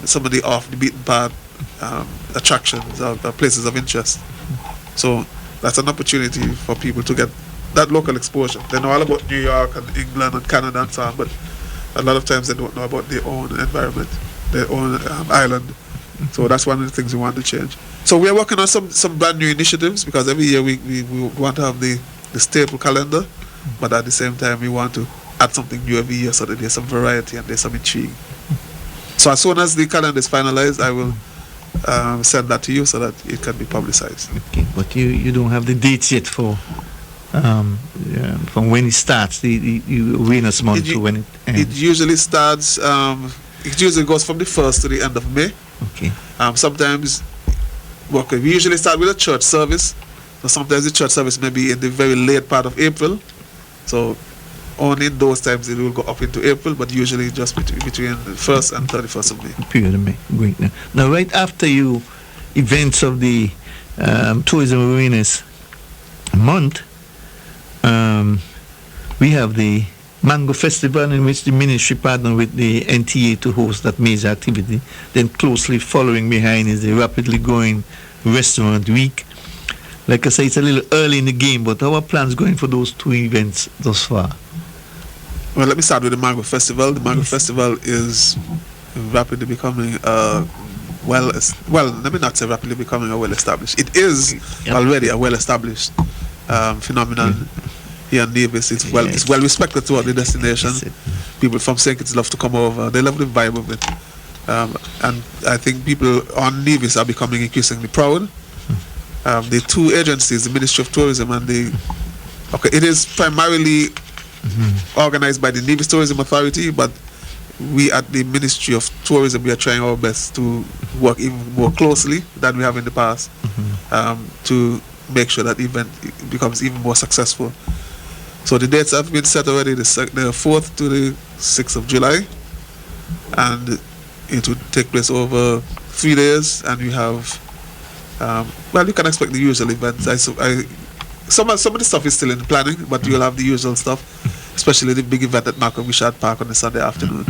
C: some of the off the beaten path attractions or places of interest. So that's an opportunity for people to get that local exposure. They know all about New York and England and Canada and so on, but a lot of times they don't know about their own environment, their own island. So that's one of the things we want to change. So we're working on some brand new initiatives, because every year we want to have the staple calendar, but at the same time we want to add something new every year so that there's some variety and there's some intrigue. So as soon as the calendar is finalized, I will send that to you so that it can be publicized.
A: Okay, but you don't have the dates yet for from when it starts, the awareness month to when it ends?
C: It usually starts, it usually goes from the 1st to the end of May.
A: Okay.
C: Sometimes, we usually start with a church service. So sometimes the church service may be in the very late part of April. So only in those times it will go up into April, but usually just between the 1st and 31st of May.
A: Period of May. Great. Now, right after you events of the Tourism Awareness Month, we have the Mango Festival, in which the ministry partnered with the NTA to host that major activity. Then closely following behind is the rapidly growing Restaurant Week. Like I say, it's a little early in the game, but how are plans going for those two events thus far?
C: Well, let me start with the Mango Festival. The Mango Festival is rapidly becoming let me not say rapidly becoming a well-established. It is already a well-established phenomenon here in Nevis. It's well respected throughout the destination. People from St. Kitts love to come over. They love the vibe of it. And I think people on Nevis are becoming increasingly proud. The two agencies, the Ministry of Tourism and it is primarily organized by the Nevis Tourism Authority, but we at the Ministry of Tourism, we are trying our best to work even more closely than we have in the past to make sure that event becomes even more successful. So the dates have been set already, the 4th to the 6th of July, and it will take place over 3 days, and we have you can expect the usual events. Some of the stuff is still in planning, but you'll have the usual stuff, especially the big event at Malcolm Wishart Park on the Sunday afternoon.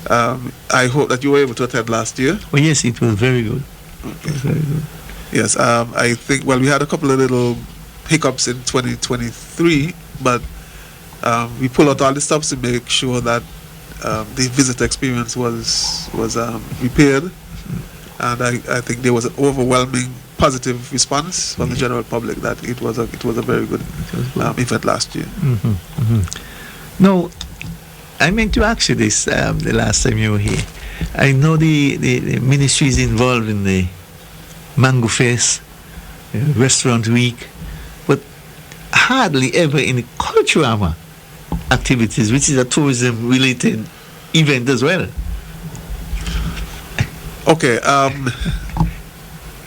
C: I hope that you were able to attend last year.
A: Oh yes, it was very good.
C: Okay.
A: Very good.
C: Yes, I think, we had a couple of little hiccups in 2023, but we pulled out all the stops to make sure that the visitor experience was repaired, and I think there was an overwhelming positive response from the general public that it was a very good event last year.
A: Now, I meant to ask you this the last time you were here. I know the ministry is involved in the Mango Fest, Restaurant Week, but hardly ever in the Culturama activities, which is a tourism-related event as well.
C: Okay.
A: I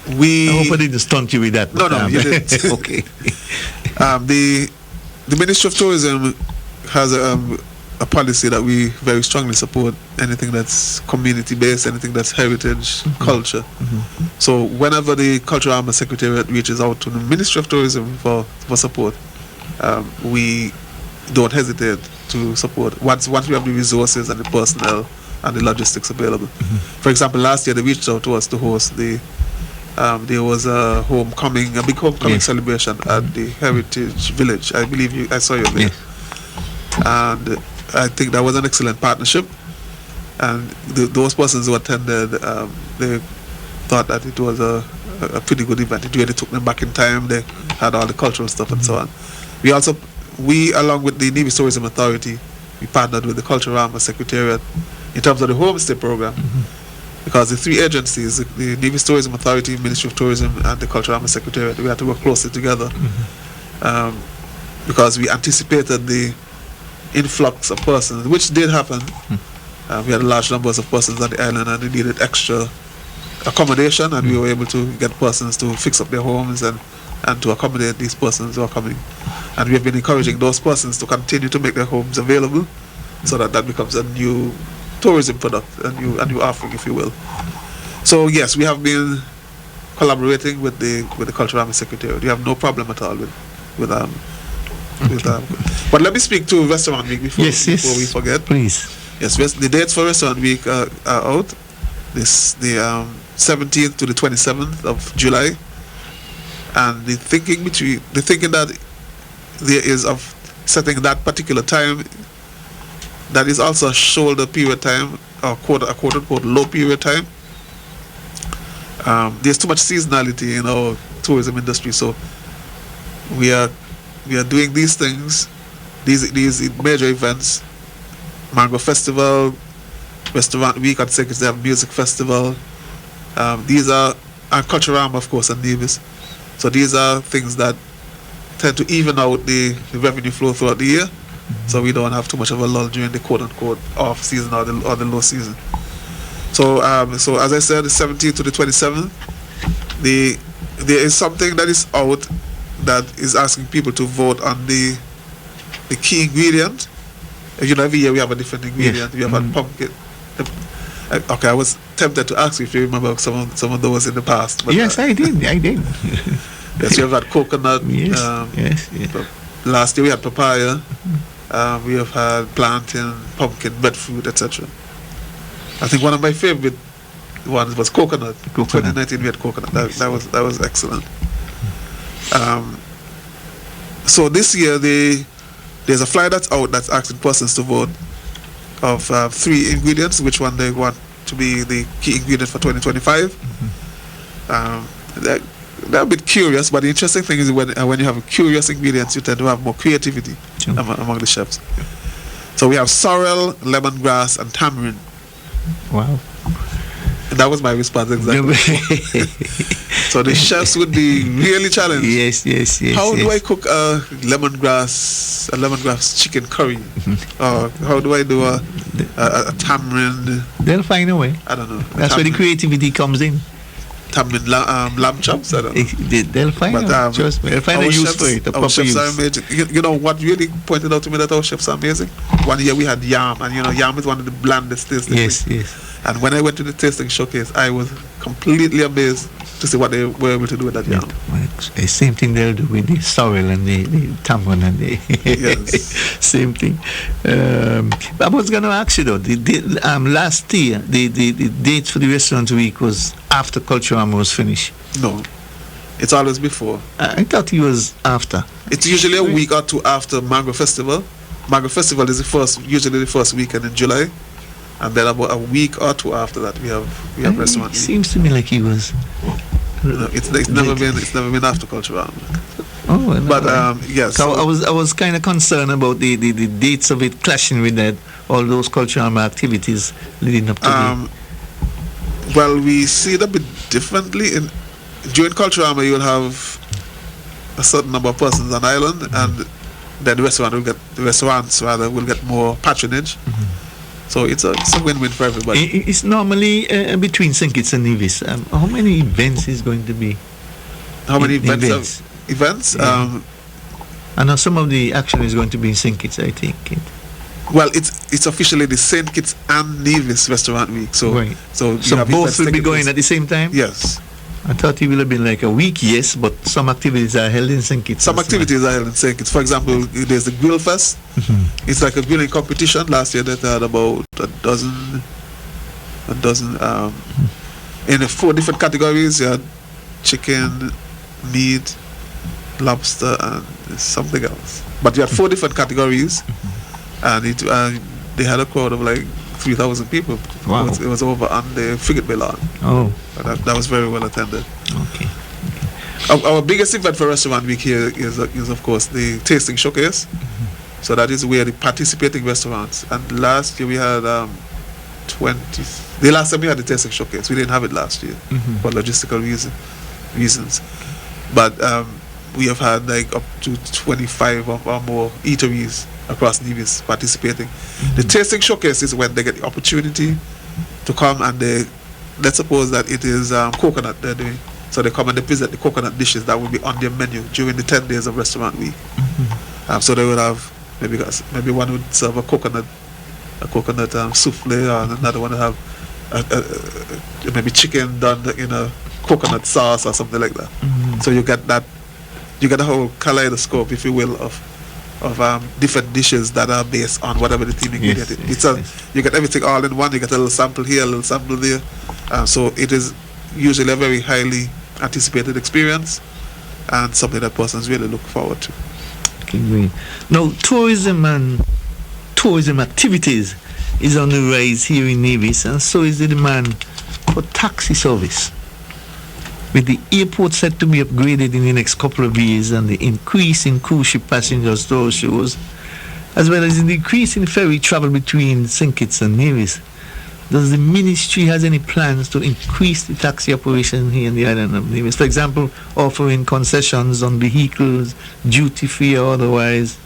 A: hope I didn't stunt you with that.
C: No, you didn't.
A: Okay.
C: The Ministry of Tourism has a policy that we very strongly support anything that's community-based, anything that's heritage, culture. So whenever the Cultural Armor Secretariat reaches out to the Ministry of Tourism for support, we don't hesitate to support once we have the resources and the personnel and the logistics available. For example, last year they reached out to us to host there was a big homecoming celebration at the Heritage Village. I believe I saw you there. And I think that was an excellent partnership. And those persons who attended, they thought that it was a pretty good event. It really took them back in time. They had all the cultural stuff and so on. We along with the Nevis Tourism Authority, we partnered with the Cultural Armor Secretariat in terms of the homestay program. Because the three agencies, the Nevis Tourism Authority, Ministry of Tourism, and the Cultural Armor Secretariat, we had to work closely together because we anticipated the influx of persons, which did happen. We had large numbers of persons on the island, and they needed extra accommodation, and we were able to get persons to fix up their homes and to accommodate these persons who are coming. And we have been encouraging those persons to continue to make their homes available, so that becomes a new tourism product, a new offering, if you will. So yes, we have been collaborating with the Cultural Army Secretariat. We have no problem at all with But let me speak to Restaurant Week before we forget.
A: Please.
C: Yes, the dates for Restaurant Week are out. The 17th to the 27th of July. And the thinking that there is of setting that particular time, that is also a shoulder period time, or quote unquote low period time. There's too much seasonality in our tourism industry, so we are doing these things, these major events, Mango Festival, Restaurant Week at St. Kitts, they have Music Festival. These are Cultural Arm, of course, and Nevis. So these are things that tend to even out the revenue flow throughout the year, so we don't have too much of a lull during the quote-unquote off season or the low season. So as I said, the 17th to the 27th, there is something that is out that is asking people to vote on the the key ingredient. Every year we have a different ingredient.
A: Yes.
C: We have had pumpkin. Okay, I was tempted to ask you if you remember some of those in the past. But,
A: Yes, I did.
C: Yes, we have had coconut.
A: Yes.
C: Last year we had papaya. We have had plantain, pumpkin, breadfruit, etc. I think one of my favorite ones was coconut. 2019 we had coconut. That was excellent. So this year there's a flyer that's out that's asking persons to vote of 3 ingredients, which one they want to be the key ingredient for 2025. They're a bit curious, but the interesting thing is when you have curious ingredients, you tend to have more creativity among the chefs. So we have sorrel, lemongrass, and tamarind.
A: Wow.
C: And that was my response exactly. So the chefs would be really challenged.
A: Yes.
C: How do I cook a lemongrass chicken curry? Or how do I do a tamarind?
A: They'll find a way.
C: I don't know.
A: That's where the creativity comes in.
C: Tamarind lamb chops? I don't know.
A: They'll find a trust me. They'll find a use for it.
C: Our chefs are amazing. You know what really pointed out to me that our chefs are amazing? One year we had yam, and yam is one of the blandest tasting things.
A: Yes.
C: And when I went to the tasting showcase, I was completely amazed to see what they were able to do with that yam.
A: The same thing they'll do with the sorrel and the tamarind and the
C: Yes.
A: same thing. I was going to ask you though, last year the date for the restaurant week was after Culturama was finished.
C: No, it's always before.
A: I thought it was after.
C: It's usually a week or two after Mango Festival. Mango Festival is usually the first weekend in July, and then about a week or two after that we have restaurant
A: It
C: week.
A: seems to me like it was.
C: No, it's never been after Culturama.
A: Oh,
C: But yes.
A: So I was kind of concerned about the dates of it clashing with that, all those Culturama activities leading up to
C: well, we see it a bit differently. During Culturama, you will have a certain number of persons on island, and then the restaurants will get more patronage. So it's a win-win for everybody.
A: It's normally between St. Kitts and Nevis. How many events is going to be?
C: How many events?
A: Yeah. I know some of the action is going to be in St. Kitts, I think.
C: Well, it's officially the St. Kitts and Nevis Restaurant Week. So,
A: right.
C: So
A: both will be going at the same time?
C: Yes.
A: I thought it would have been like a week, yes, but some activities are held in St. Kitts.
C: Some activities are held in St. Kitts. For example, there's the Grill Fest. It's like a grilling competition. Last year they had about a dozen in 4 different categories. You had chicken, meat, lobster, and something else. But you had 4 different categories, and they had a crowd of like 3,000 people.
A: Wow.
C: It was over on the Frigate Bay lawn.
A: Oh.
C: That was very well attended.
A: Okay.
C: Our biggest event for Restaurant Week here is of course the tasting showcase. So that is where the participating restaurants. And last year we had 20. The last time we had the tasting showcase, we didn't have it last year for logistical reasons. But we have had like up to 25 or more eateries across Nevis participating. The tasting showcase is when they get the opportunity to come and let's suppose that it is coconut they're doing. So they come and they present the coconut dishes that will be on their menu during the 10 days of Restaurant Week. So they will have maybe one would serve a coconut souffle, or another one would have maybe chicken done in a coconut sauce or something like that. So you get that, you get a whole kaleidoscope, if you will, of different dishes that are based on whatever the theme ingredient is. You get everything all in one. You get a little sample here, a little sample there. So it is usually a very highly anticipated experience and something that persons really look forward to.
A: Okay, now, tourism activities is on the rise here in Nevis, and so is the demand for taxi service. With the airport set to be upgraded in the next couple of years and the increase in cruise ship passengers to our shores, as well as the increase in ferry travel between St. Kitts and Nevis, does the ministry has any plans to increase the taxi operation here in the island of Nevis? For example, offering concessions on vehicles, duty free or otherwise,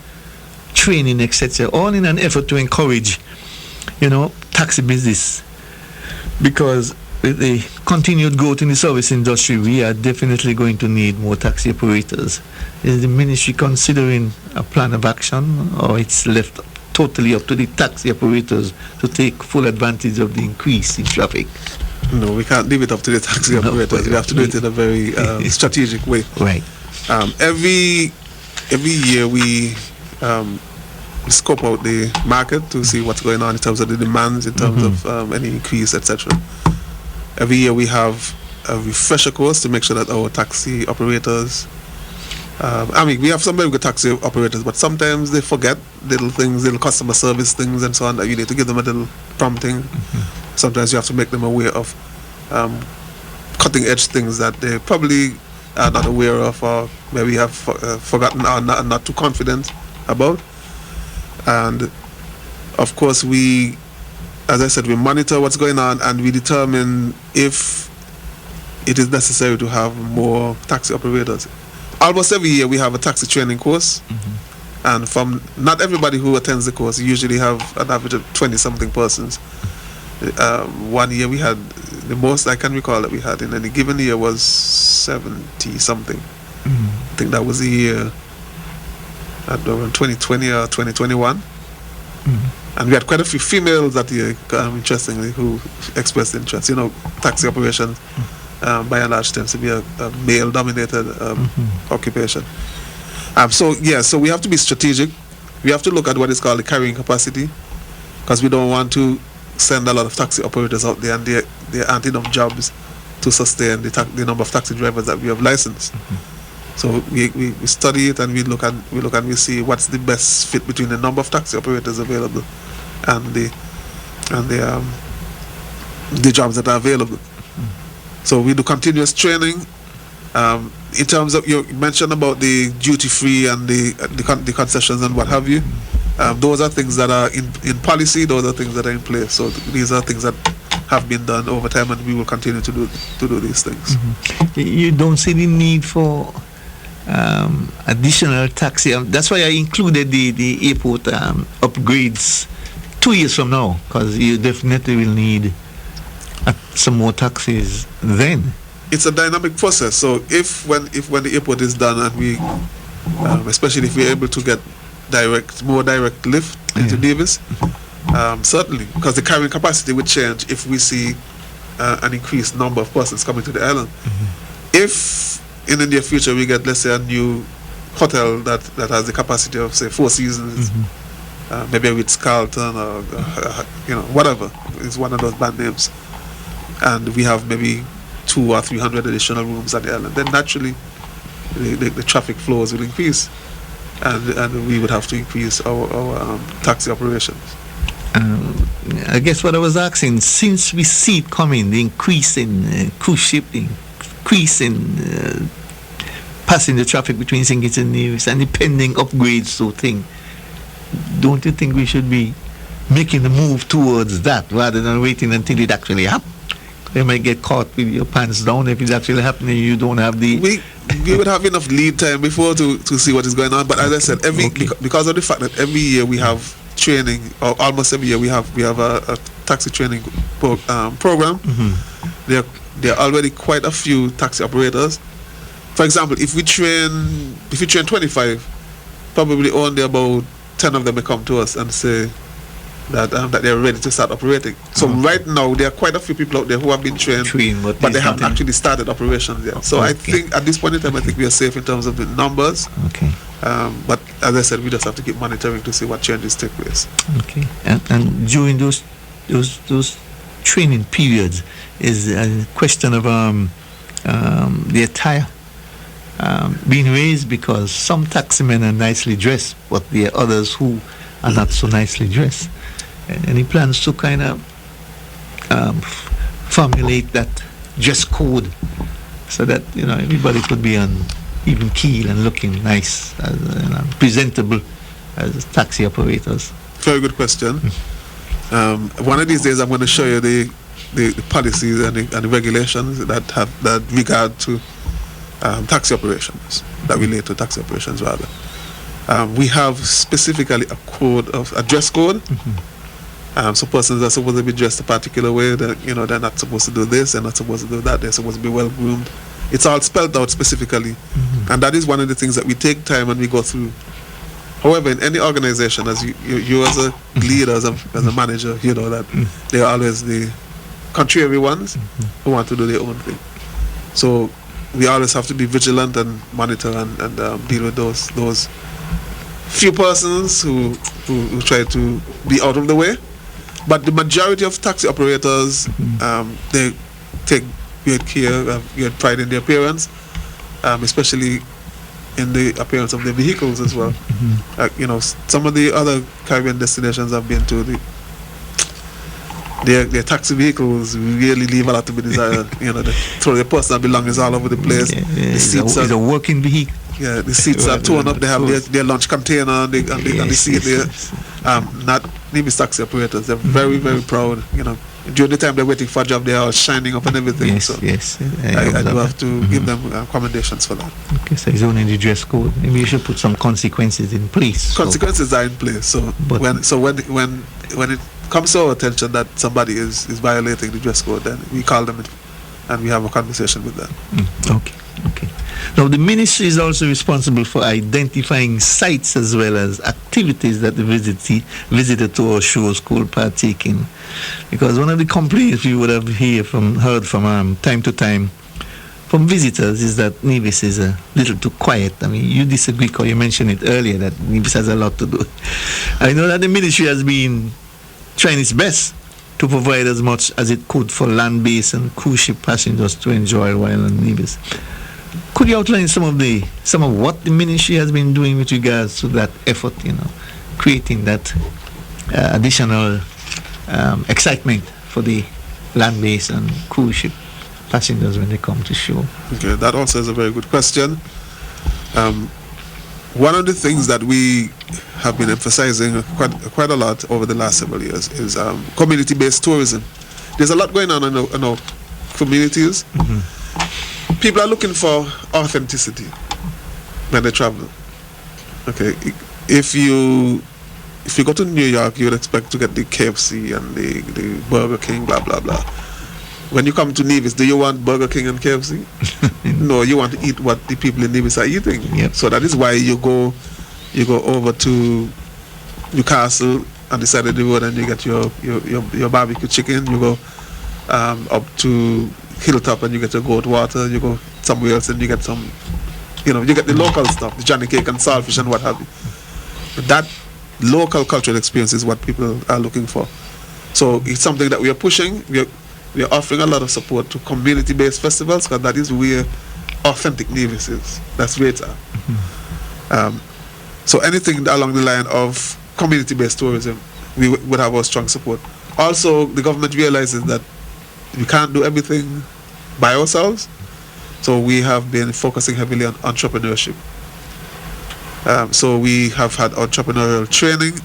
A: training, etc., all in an effort to encourage, taxi business. Because with the continued growth in the service industry, we are definitely going to need more taxi operators. Is the ministry considering a plan of action, or it's left totally up to the taxi operators to take full advantage of the increase in traffic?
C: No, we can't leave it up to the taxi operators. We have to do it in a very strategic way.
A: Right.
C: Every year we scope out the market to see what's going on in terms of the demands, in terms of any increase, etc. Every year we have a refresher course to make sure that our taxi operators, we have some very good taxi operators, but sometimes they forget little things, little customer service things and so on, that you need to give them a little prompting. Sometimes you have to make them aware of cutting edge things that they probably are not aware of, or maybe have forgotten or not too confident about. And of course we, as I said, we monitor what's going on and we determine if it is necessary to have more taxi operators. Almost every year we have a taxi training course, and from not everybody who attends the course, you usually have an average of 20-something persons. 1 year we had, the most I can recall that we had in any given year was 70-something. I think that was the year around 2020 or 2021. And we had quite a few females that year, interestingly, who expressed interest. You know, taxi operations by and large tends to be a male-dominated occupation. So we have to be strategic. We have to look at what is called the carrying capacity, because we don't want to send a lot of taxi operators out there and there aren't enough jobs to sustain the number of taxi drivers that we have licensed. So we study it and we look and we see what's the best fit between the number of taxi operators available and the jobs that are available. So we do continuous training. In terms of, you mentioned about the duty free and the concessions and what have you. Those are things that are in policy. Those are things that are in place. So these are things that have been done over time, and we will continue to do these things.
A: You don't see the need for additional taxi. That's why I included the airport upgrades 2 years from now, because you definitely will need some more taxis then.
C: It's a dynamic process. So when the airport is done and we, especially if we're able to get more direct lift into Nevis, certainly, because the carrying capacity would change if we see an increased number of persons coming to the island. If in the near future we get, let's say, a new hotel that has the capacity of, say, 4 Seasons, maybe with Carlton or whatever is one of those band names, and we have maybe 200 or 300 additional rooms at the island, then naturally the traffic flows will increase, and we would have to increase our taxi operations.
A: I guess what I was asking, since we see it coming, the increase in cruise shipping, increase in passenger traffic between St. Kitts and Nevis, and the pending upgrades to thing, don't you think we should be making the move towards that rather than waiting until it actually happens? You might get caught with your pants down if it's actually happening. You don't have the...
C: We would have enough lead time before to see what is going on. But as I said, because of the fact that every year we have training, or almost every year we have a taxi training program. There are already quite a few taxi operators. For example, if we train 25, probably only about 10 of them may come to us and say that they're ready to start operating. So right now there are quite a few people out there who have been trained, but they haven't actually started operations yet. So I think at this point in time, I think we are safe in terms of the numbers. But as I said, we just have to keep monitoring to see what changes take place.
A: And during those training periods is a question of the attire being raised, because some taximen are nicely dressed, but there are others who are not so nicely dressed. Any plans to kind of formulate that dress code so that everybody could be on even keel and looking nice, presentable as taxi operators?
C: Very good question. One of these days I'm going to show you the policies and the regulations that regard to taxi operations, that relate to taxi operations rather. We have specifically a dress code, So persons are supposed to be dressed a particular way. That, you know, they're not supposed to do this, they're not supposed to do that. They're supposed to be well groomed. It's all spelled out specifically, and that is one of the things that we take time and we go through. However, in any organization, as you as a leader, as a manager, you know that there are always the contrary ones who want to do their own thing. So we always have to be vigilant and monitor and deal with those few persons who try to be out of the way. But the majority of taxi operators, they take great care, great pride in their appearance, especially in the appearance of their vehicles as well. You know, some of the other Caribbean destinations I've been to, their taxi vehicles really leave a lot to be desired. You know, they throw their personal belongings all over the place. The seats
A: it's a working vehicle.
C: Yeah, the seats are torn up. They have their lunch container on the seat there. Not Nevis taxi operators. They're very, very proud. You know, during the time they're waiting for a job, they're all shining up and everything.
A: Yes,
C: so
A: yes.
C: I do have to give them commendations for that.
A: Okay, so it's only the dress code. Maybe you should put some consequences in place.
C: Consequences are in place. So when it comes to our attention that somebody is violating the dress code, then we call them and we have a conversation with them.
A: Okay. Now, the ministry is also responsible for identifying sites as well as activities that the visitor to our shows could partake in. Because one of the complaints we would have heard from time to time from visitors is that Nevis is a little too quiet. I mean, you disagree because you mentioned it earlier that Nevis has a lot to do. I know that the ministry has been trying its best to provide as much as it could for land-based and cruise ship passengers to enjoy while on Nevis. Could you outline some of what the ministry has been doing with regards to that effort, you know, creating that additional excitement for the land-based and cruise ship passengers when they come to shore?
C: Okay, that also is a very good question. One of the things that we have been emphasizing quite a lot over the last several years is community-based tourism. There's a lot going on in our communities. People are looking for authenticity when they travel. Okay, if you go to New York, you would expect to get the KFC and the Burger King, blah blah blah. When you come to Nevis, do you want Burger King and KFC? No, you want to eat what the people in Nevis are eating.
A: Yep.
C: So that is why you go over to Newcastle on the side of the road and you get your barbecue chicken. You go up to Hilltop and you get your goat water. You go somewhere else and you get some, you get the local stuff, the Johnny cake and saltfish and what have you. But that local cultural experience is what people are looking for. So it's something that we are pushing. We are offering a lot of support to community-based festivals because that is where authentic Nevis is. That's where it's at. So anything along the line of community-based tourism, we would have our strong support. Also, the government realizes that we can't do everything by ourselves, so we have been focusing heavily on entrepreneurship. So we have had entrepreneurial training,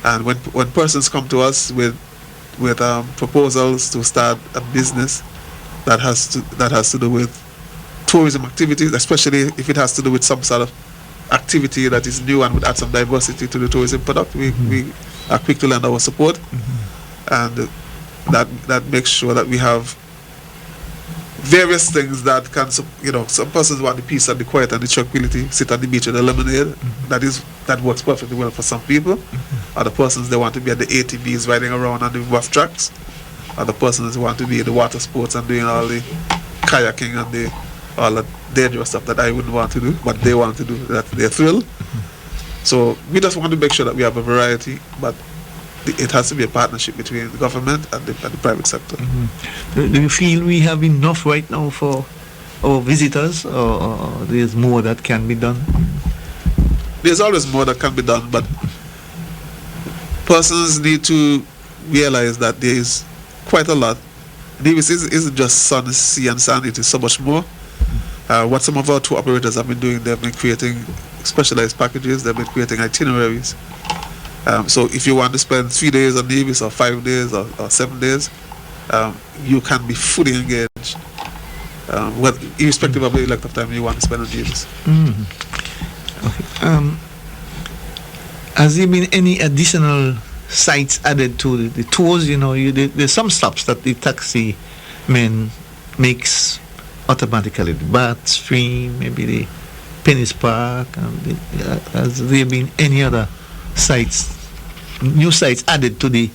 C: and when persons come to us with proposals to start a business that has to do with tourism activities, especially if it has to do with some sort of activity that is new and would add some diversity to the tourism product, we are quick to lend our support, and that makes sure that we have various things that can, some persons want the peace and the quiet and the tranquility, sit on the beach with a lemonade. That works perfectly well for some people. Other persons, they want to be at the ATVs riding around on the rough tracks. Other persons want to be in the water sports and doing all the kayaking and all the dangerous stuff that I wouldn't want to do, but they want to do. That's their thrill. So we just want to make sure that we have a variety, but it has to be a partnership between the government and the private sector.
A: Do you feel we have enough right now for our visitors, or there's more that can be done?
C: There's always more that can be done, but persons need to realize that there is quite a lot. Nevis isn't just sun, sea and sand, it is so much more. What some of our tour operators have been doing, they've been creating specialized packages, they've been creating itineraries. So if you want to spend 3 days on Nevis or 5 days or 7 days, you can be fully engaged, irrespective of the length of time you want to spend on Nevis.
A: Okay. Has there been any additional sites added to the tours? There's some stops that the taxi men makes automatically. The Bath Stream, maybe the Penny's Park. Has there been any other sites, new sites added to the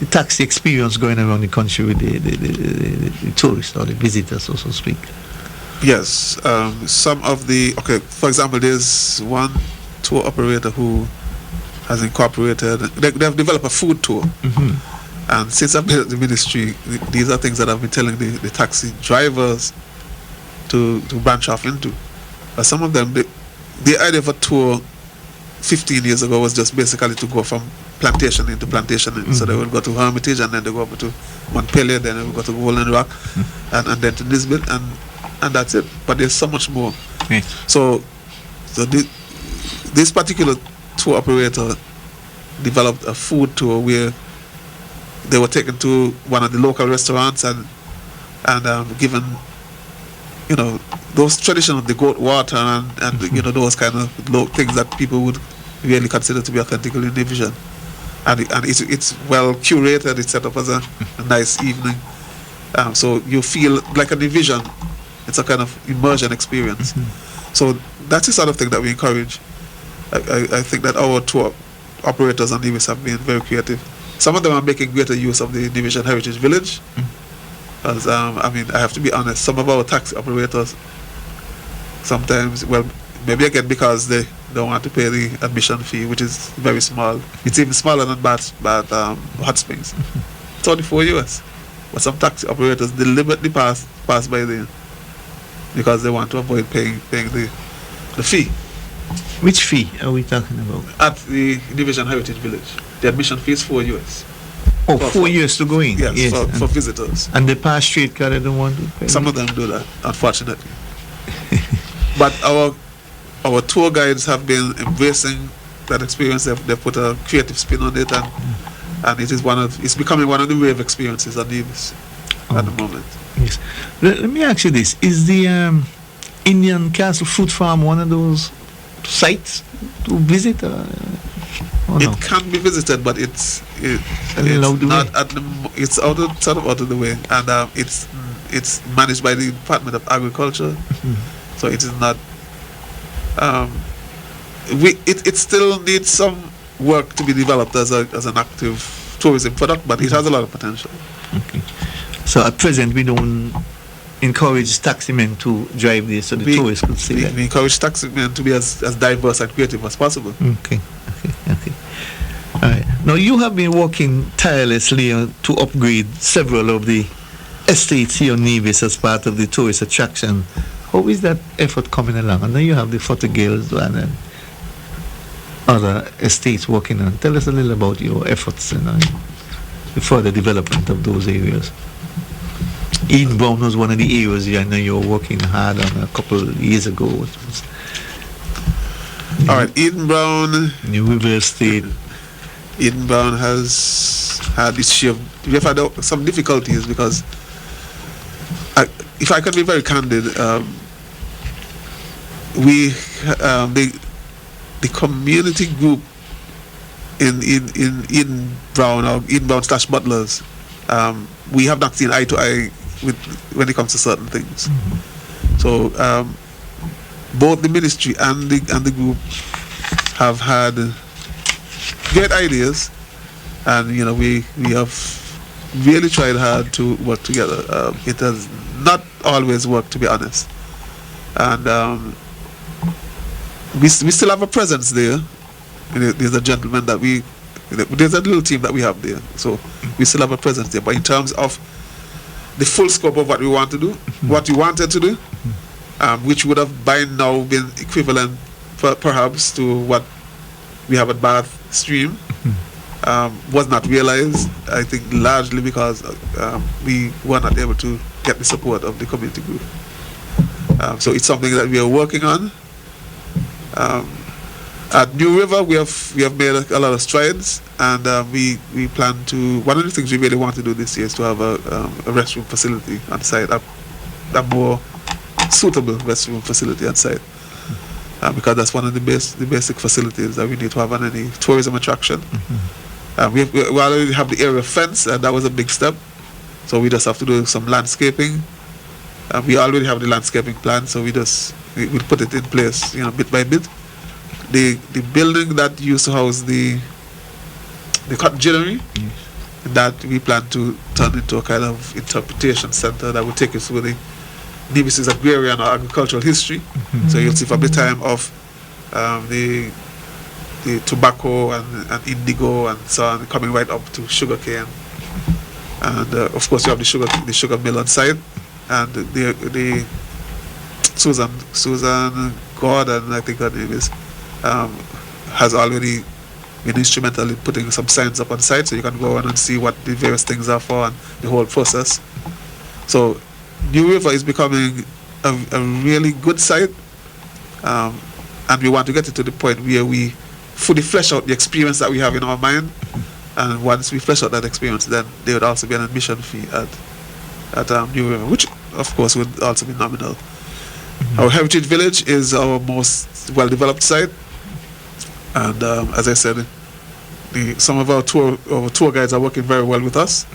A: taxi experience going around the country with the tourists or the visitors, so to speak?
C: Yes, some of the, for example, there's one tour operator who has incorporated, they have developed a food tour. And since I've been at the ministry, these are things that I've been telling the taxi drivers to branch off into. Some of them, the idea of a tour 15 years ago was just basically to go from plantation into plantation. So they would go to Hermitage, and then they go over to Montpelier, then they would go to Golden Rock, and then to Nisbet, and that's it. But there's so much more.
A: Okay.
C: So this particular tour operator developed a food tour where they were taken to one of the local restaurants and given, those traditional, the goat water and those kind of things that people would really consider to be authentically Nevisian. And it's well curated. It's set up as a nice evening. So you feel like a Nevisian. It's a kind of immersion experience. So that's the sort of thing that we encourage. I think that our tour operators on Nevis have been very creative. Some of them are making greater use of the Nevisian Heritage Village. As I have to be honest, some of our taxi operators sometimes, maybe again because they don't want to pay the admission fee, which is very small. It's even smaller than Hot Springs. $24. But some taxi operators deliberately pass by there because they want to avoid paying the fee.
A: Which fee are we talking about?
C: At the Nevisian Heritage Village. The admission fee is $4.
A: Oh, $4 to go in?
C: Yes, for visitors.
A: And they pass straight because they don't want to pay?
C: Some of them do that, unfortunately. But our tour guides have been embracing that experience. They've put a creative spin on it, and it's becoming one of the rave experiences at Nevis at the moment.
A: Yes. Let me ask you this. Is the Indian Castle Fruit Farm one of those sites to visit? Or no?
C: It can be visited, but it's not at it's out of the way, and it's managed by the Department of Agriculture, so it is not. It still needs some work to be developed as an active tourism product, but it has a lot of potential.
A: Okay. So at present, we don't encourage taximen to drive this, so the tourists could see that.
C: We encourage taximen to be as diverse and creative as possible.
A: Okay. All right. Now, you have been working tirelessly to upgrade several of the estates here in Nevis as part of the tourist attraction. How is that effort coming along? And then you have the Fotogales and other estates working on. Tell us a little about your efforts the further development of those areas. Eden Brown was one of the areas I know you were working hard on a couple of years ago.
C: All right, Eden Brown.
A: New River Estate.
C: Eden Brown has had its share. We have had some difficulties because, if I can be very candid, the community group in Eden Brown or Eden Brown / Butlers, we have not seen eye to eye when it comes to certain things. So both the ministry and the group have had great ideas, and we have really tried hard to work together. It has not always worked, to be honest, and we still have a presence there. There's a gentleman that there's a little team that we have there, so we still have a presence there. But in terms of the full scope of what we want to do, what we wanted to do, which would have by now been equivalent perhaps to what we have at Bath Stream, was not realized, I think largely because we were not able to get the support of the community group. So it's something that we are working on. At New River, we have made a lot of strides, and we plan to. One of the things we really want to do this year is to have a restroom facility on site, a more suitable restroom facility on site, because that's one of the basic facilities that we need to have on any tourism attraction. We already have the area fence, and that was a big step. So we just have to do some landscaping. We already have the landscaping plan, so we put it in place, bit by bit. The building that used to house the cottonginnery, that we plan to turn into a kind of interpretation center that will take you through the Nevis's agrarian or agricultural history. So you'll see from the time of the tobacco and indigo and so on, coming right up to sugarcane. And of course you have the sugar mill on site, and the Susan Gordon, I think her name is, has already been instrumental in putting some signs up on site, so you can go on and see what the various things are for and the whole process. So New River is becoming a really good site, and we want to get it to the point where we fully flesh out the experience that we have in our mind. And once we flesh out that experience, then there would also be an admission fee at New River, which of course would also be nominal. Our Heritage Village is our most well-developed site, and as I said, some of our tour guides are working very well with us,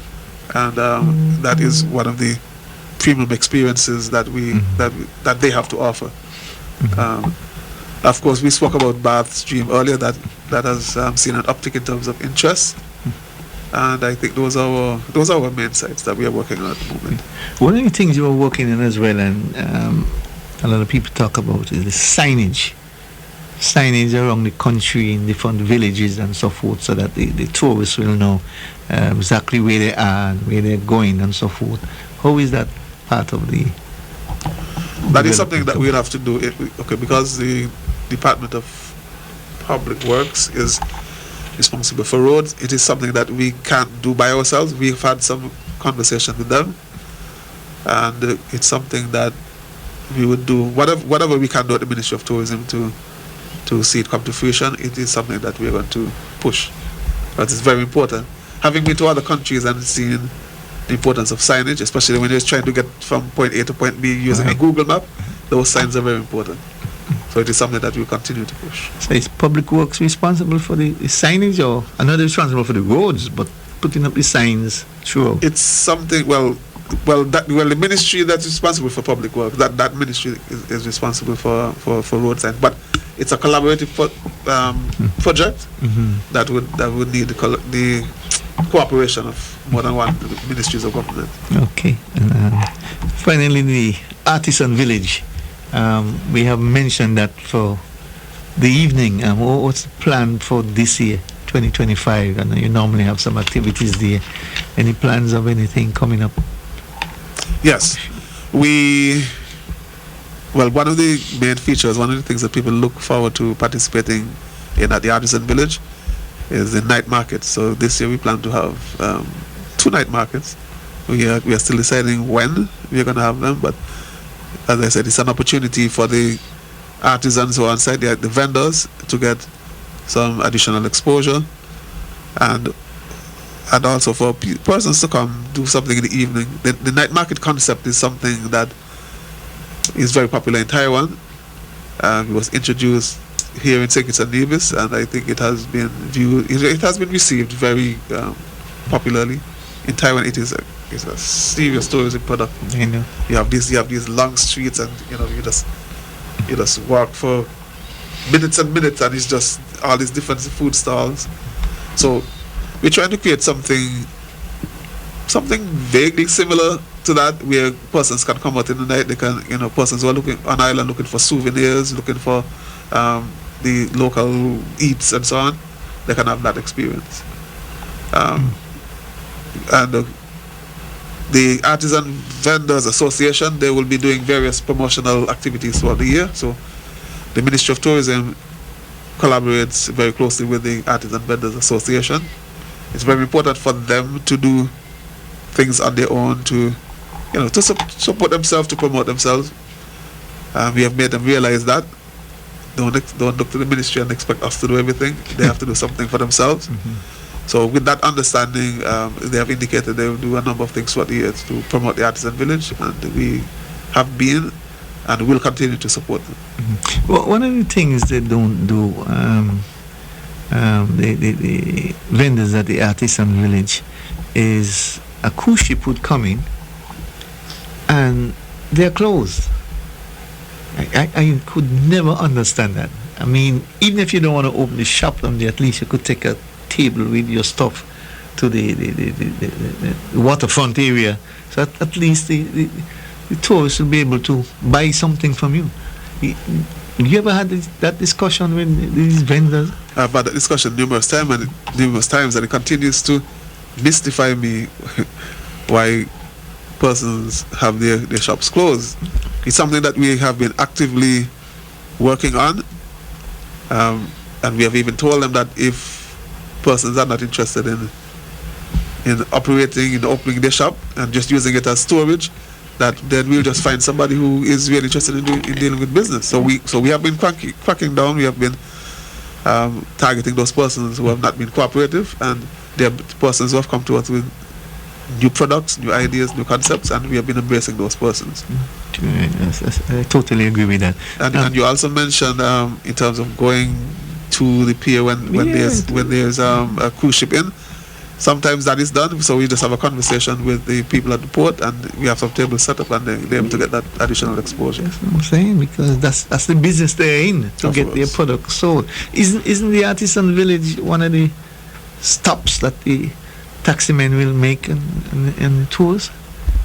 C: and that is one of the premium experiences that that they have to offer. Of course, we spoke about Bath Stream earlier. That has seen an uptick in terms of interest, and I think those are our main sites that we are working on at the moment.
A: One of the things you are working on as well, and a lot of people talk about, is the signage around the country in different villages and so forth, so that the tourists will know exactly where they are, where they're going and so forth. How is that part of the...
C: That is something that we'll have to do, because the Department of Public Works is responsible for roads. It is something that we can't do by ourselves. We've had some conversation with them, and it's something that we would do whatever we can do at the Ministry of Tourism to see it come to fruition. It is something that we're going to push, but it's very important. Having been to other countries and seen the importance of signage, especially when you're trying to get from point A to point B using a Google map, those signs are very important. So it is something that we'll continue to push.
A: So is Public Works responsible for the signage, or another responsible for the roads, but putting up the signs throughout?
C: It's something, the ministry that's responsible for Public Works, that ministry is responsible for road signs, but it's a collaborative project that would need the cooperation of more than one ministries of government.
A: Okay. And finally, the Artisan Village. We have mentioned that for the evening. What's the plan for this year, 2025? And you normally have some activities there. Any plans of anything coming up?
C: Yes. One of the main features, one of the things that people look forward to participating in at the Artisan Village is the night market. So this year we plan to have 2 night markets. We are still deciding when we are going to have them, but as I said, it's an opportunity for the artisans who are on site, the vendors, to get some additional exposure, and also for persons to come do something in the evening. The night market concept is something that is very popular in Taiwan. It was introduced here in St. Kitts and Nevis, and I think it has been received very popularly. In Taiwan, it's a serious tourism product.
A: I know.
C: You have these long streets, and you just walk for minutes and minutes, and it's just all these different food stalls. So we're trying to create something vaguely similar to that, where persons can come out in the night. They can, persons who are looking on island, looking for souvenirs, looking for the local eats and so on, they can have that experience. And the Artisan Vendors Association, they will be doing various promotional activities throughout the year. So the Ministry of Tourism collaborates very closely with the Artisan Vendors Association. It's very important for them to do things on their own to support themselves, to promote themselves. We have made them realize that. Don't look to the ministry and expect us to do everything. They have to do something for themselves. So with that understanding, they have indicated they will do a number of things throughout the year to promote the Artisan Village, and we have been and will continue to support them.
A: Well, one of the things they don't do, the vendors at the artisan village is a cruise ship would come in and they're closed. I could never understand that. I mean, even if you don't want to open the shop on there, at least you could take a table with your stuff to the waterfront area, so at least the tourists will be able to buy something from you. You ever had that discussion with these vendors?
C: I've had that discussion numerous times, and it continues to mystify me why persons have their shops closed. It's something that we have been actively working on, and we have even told them that if persons are not interested in opening their shop and just using it as storage, that then we'll just find somebody who is really interested in dealing with business. So we have been cracking down. We have been targeting those persons who have not been cooperative, and they are persons who have come to us with new products, new ideas, new concepts, and we have been embracing those persons.
A: I totally agree with that.
C: And you also mentioned in terms of going to the pier when there's a cruise ship in. Sometimes that is done, so we just have a conversation with the people at the port, and we have some tables set up, and they're able to get that additional exposure.
A: That's what I'm saying, because that's the business they're in, to get their product sold. Isn't the artisan village one of the stops that the taximen will make in the tours?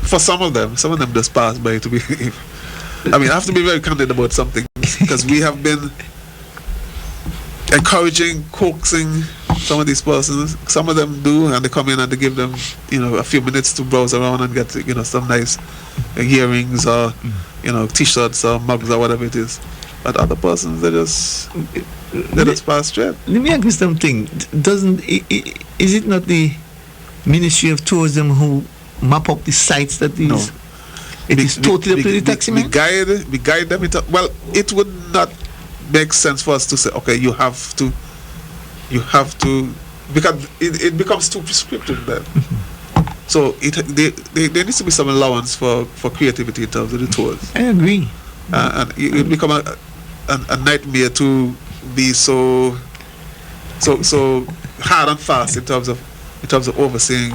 C: For some of them just pass by. To be, I mean, I have to be very candid about something, because we have been encouraging, coaxing some of these persons. Some of them do, and they come in and they give them, a few minutes to browse around and get, some nice earrings or, t-shirts or mugs or whatever it is. But other persons, they just pass straight.
A: Let me ask you something. Is it not the Ministry of Tourism who map up the sites that these?
C: No.
A: It is totally up to the taximen?
C: We guide them. Well, it would not make sense for us to say, okay, you have to, because it becomes too prescriptive then. So there needs to be some allowance for creativity in terms of the tours. I
A: agree.
C: And it would become a nightmare to be so hard and fast in terms of overseeing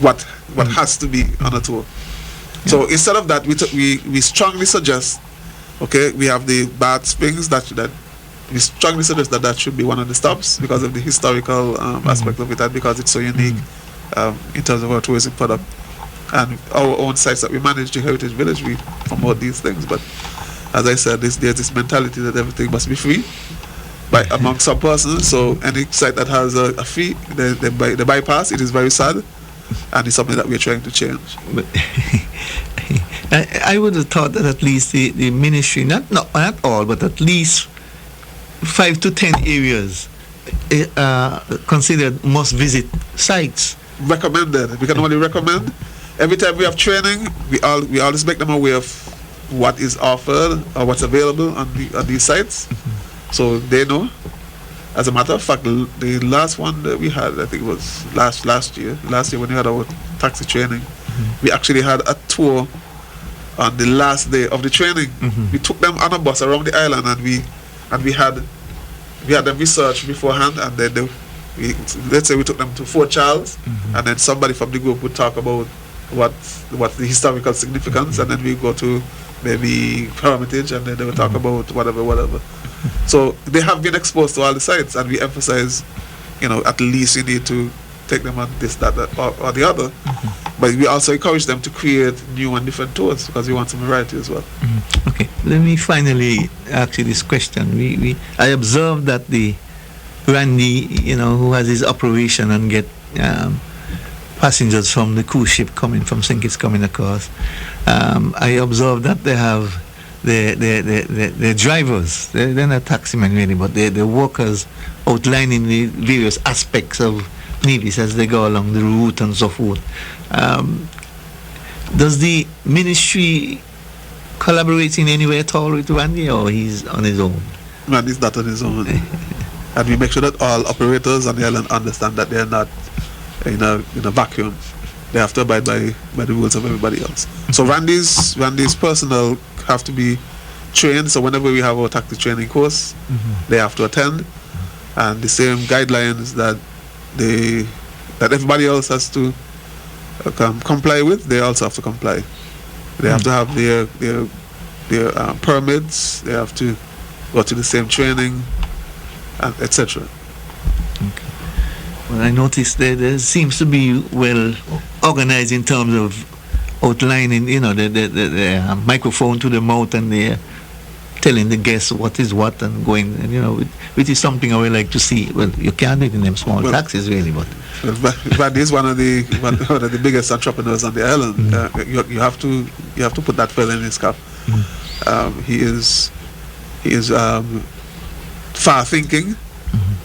C: what has to be on a tour. Yeah. So instead of that, we strongly suggest, okay, we have the Bath Springs that we strongly suggest that should be one of the stops because of the historical aspect of it, and because it's so unique in terms of our tourism product. And our own sites that we manage, the Heritage Village, we promote these things. But as I said, there's this mentality that everything must be free among some persons. So any site that has a fee, they bypass. It is very sad, and it's something that we're trying to change.
A: But I would have thought that at least the ministry, not all, but at least 5 to 10 areas considered must-visit sites.
C: Recommended. We can only recommend. Every time we have training, we always make them aware of what is offered or what's available on these sites, so they know. As a matter of fact, the last one that we had, I think it was last year when we had our taxi training, we actually had a tour on the last day of the training. We took them on a bus around the island, and we had them research beforehand, and then let's say we took them to Fort Charles, and then somebody from the group would talk about what the historical significance, and then we go to maybe Hermitage, and then they will talk about whatever. So they have been exposed to all the sites, and we emphasize, at least you need to take them on this, that, or the other. But we also encourage them to create new and different tours because we want some variety as well.
A: Okay, let me finally ask you this question. I observed that the Randy, who has his operation and get passengers from the cruise ship coming from St. Kitts coming across, I observed that they have the drivers. They're not taximen really, but they're workers outlining the various aspects of Nevis as they go along the route and so forth. Does the ministry collaborate in any way at all with Randy, or he's on his own?
C: Randy's not on his own. And we make sure that all operators on the island understand that they're not in a vacuum. They have to abide by the rules of everybody else. So Randy's personnel have to be trained. So whenever we have our taxi training course, they have to attend. and the same guidelines that everybody else has to comply with, they also have to comply. They have to have their permits. They have to go to the same training, and etc.
A: Okay. Well, I noticed that there seems to be well organized in terms of outlining, the microphone to the mouth, and they're telling the guests what is what, and going, which is something I would like to see. Well, you can't do it in them small taxis, really, but.
C: But he's one of the biggest entrepreneurs on the island. You have to put that feather in his cap. He is far thinking,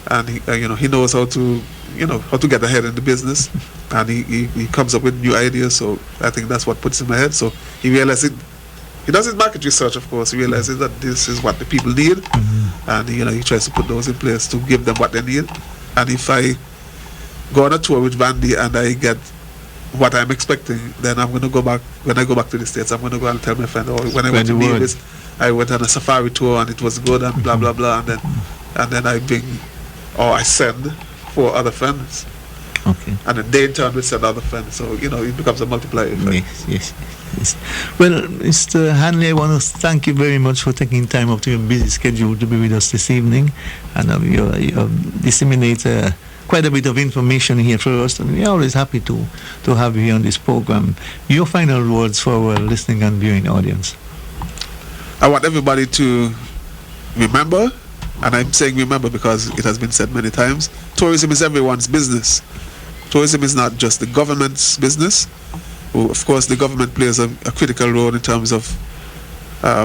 C: and he knows how to get ahead in the business, and he comes up with new ideas. So I think that's what puts him ahead. So he realizes he does his market research, of course. He realizes that this is what the people need, and he tries to put those in place to give them what they need. And if I go on a tour with Bandy and I get what I'm expecting, then I'm going to go back. When I go back to the States, I'm going to go and tell my friend, when I went to Nevis, I went on a safari tour and it was good, and blah blah blah, and then I send 4 other friends.
A: Okay.
C: And then they in turn will send other friends. So it becomes a multiplier effect.
A: Yes. Well, Mr. Hanley, I want to thank you very much for taking time out of your busy schedule to be with us this evening, and you disseminate quite a bit of information here for us, and we're always happy to have you here on this program. Your final words for our listening and viewing audience.
C: I want everybody to remember, and I'm saying remember because it has been said many times, tourism is everyone's business. Tourism is not just the government's business. Of course, the government plays a critical role in terms of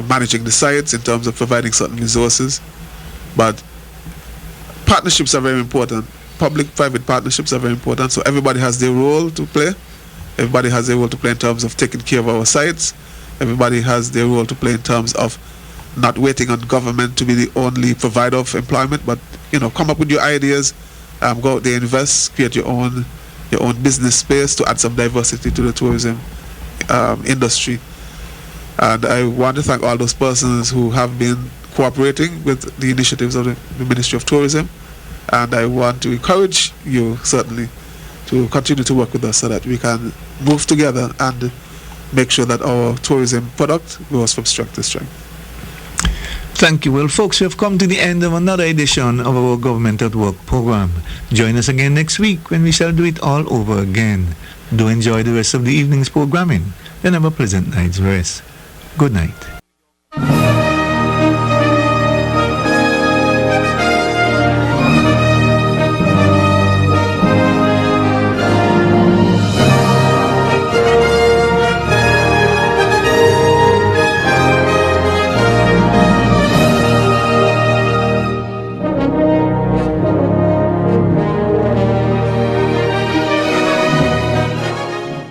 C: managing the sites, in terms of providing certain resources, but partnerships are very important. Public-private partnerships are very important, so everybody has their role to play. Everybody has their role to play in terms of taking care of our sites. Everybody has their role to play in terms of not waiting on government to be the only provider of employment, but come up with your ideas, go out there, invest, create your own business space to add some diversity to the tourism industry. And I want to thank all those persons who have been cooperating with the initiatives of the Ministry of Tourism, and I want to encourage you certainly to continue to work with us so that we can move together and make sure that our tourism product goes from strength to strength.
A: Thank you. Well, folks, we have come to the end of another edition of our Government at Work program. Join us again next week when we shall do it all over again. Do enjoy the rest of the evening's programming, and have a pleasant night's rest. Good night.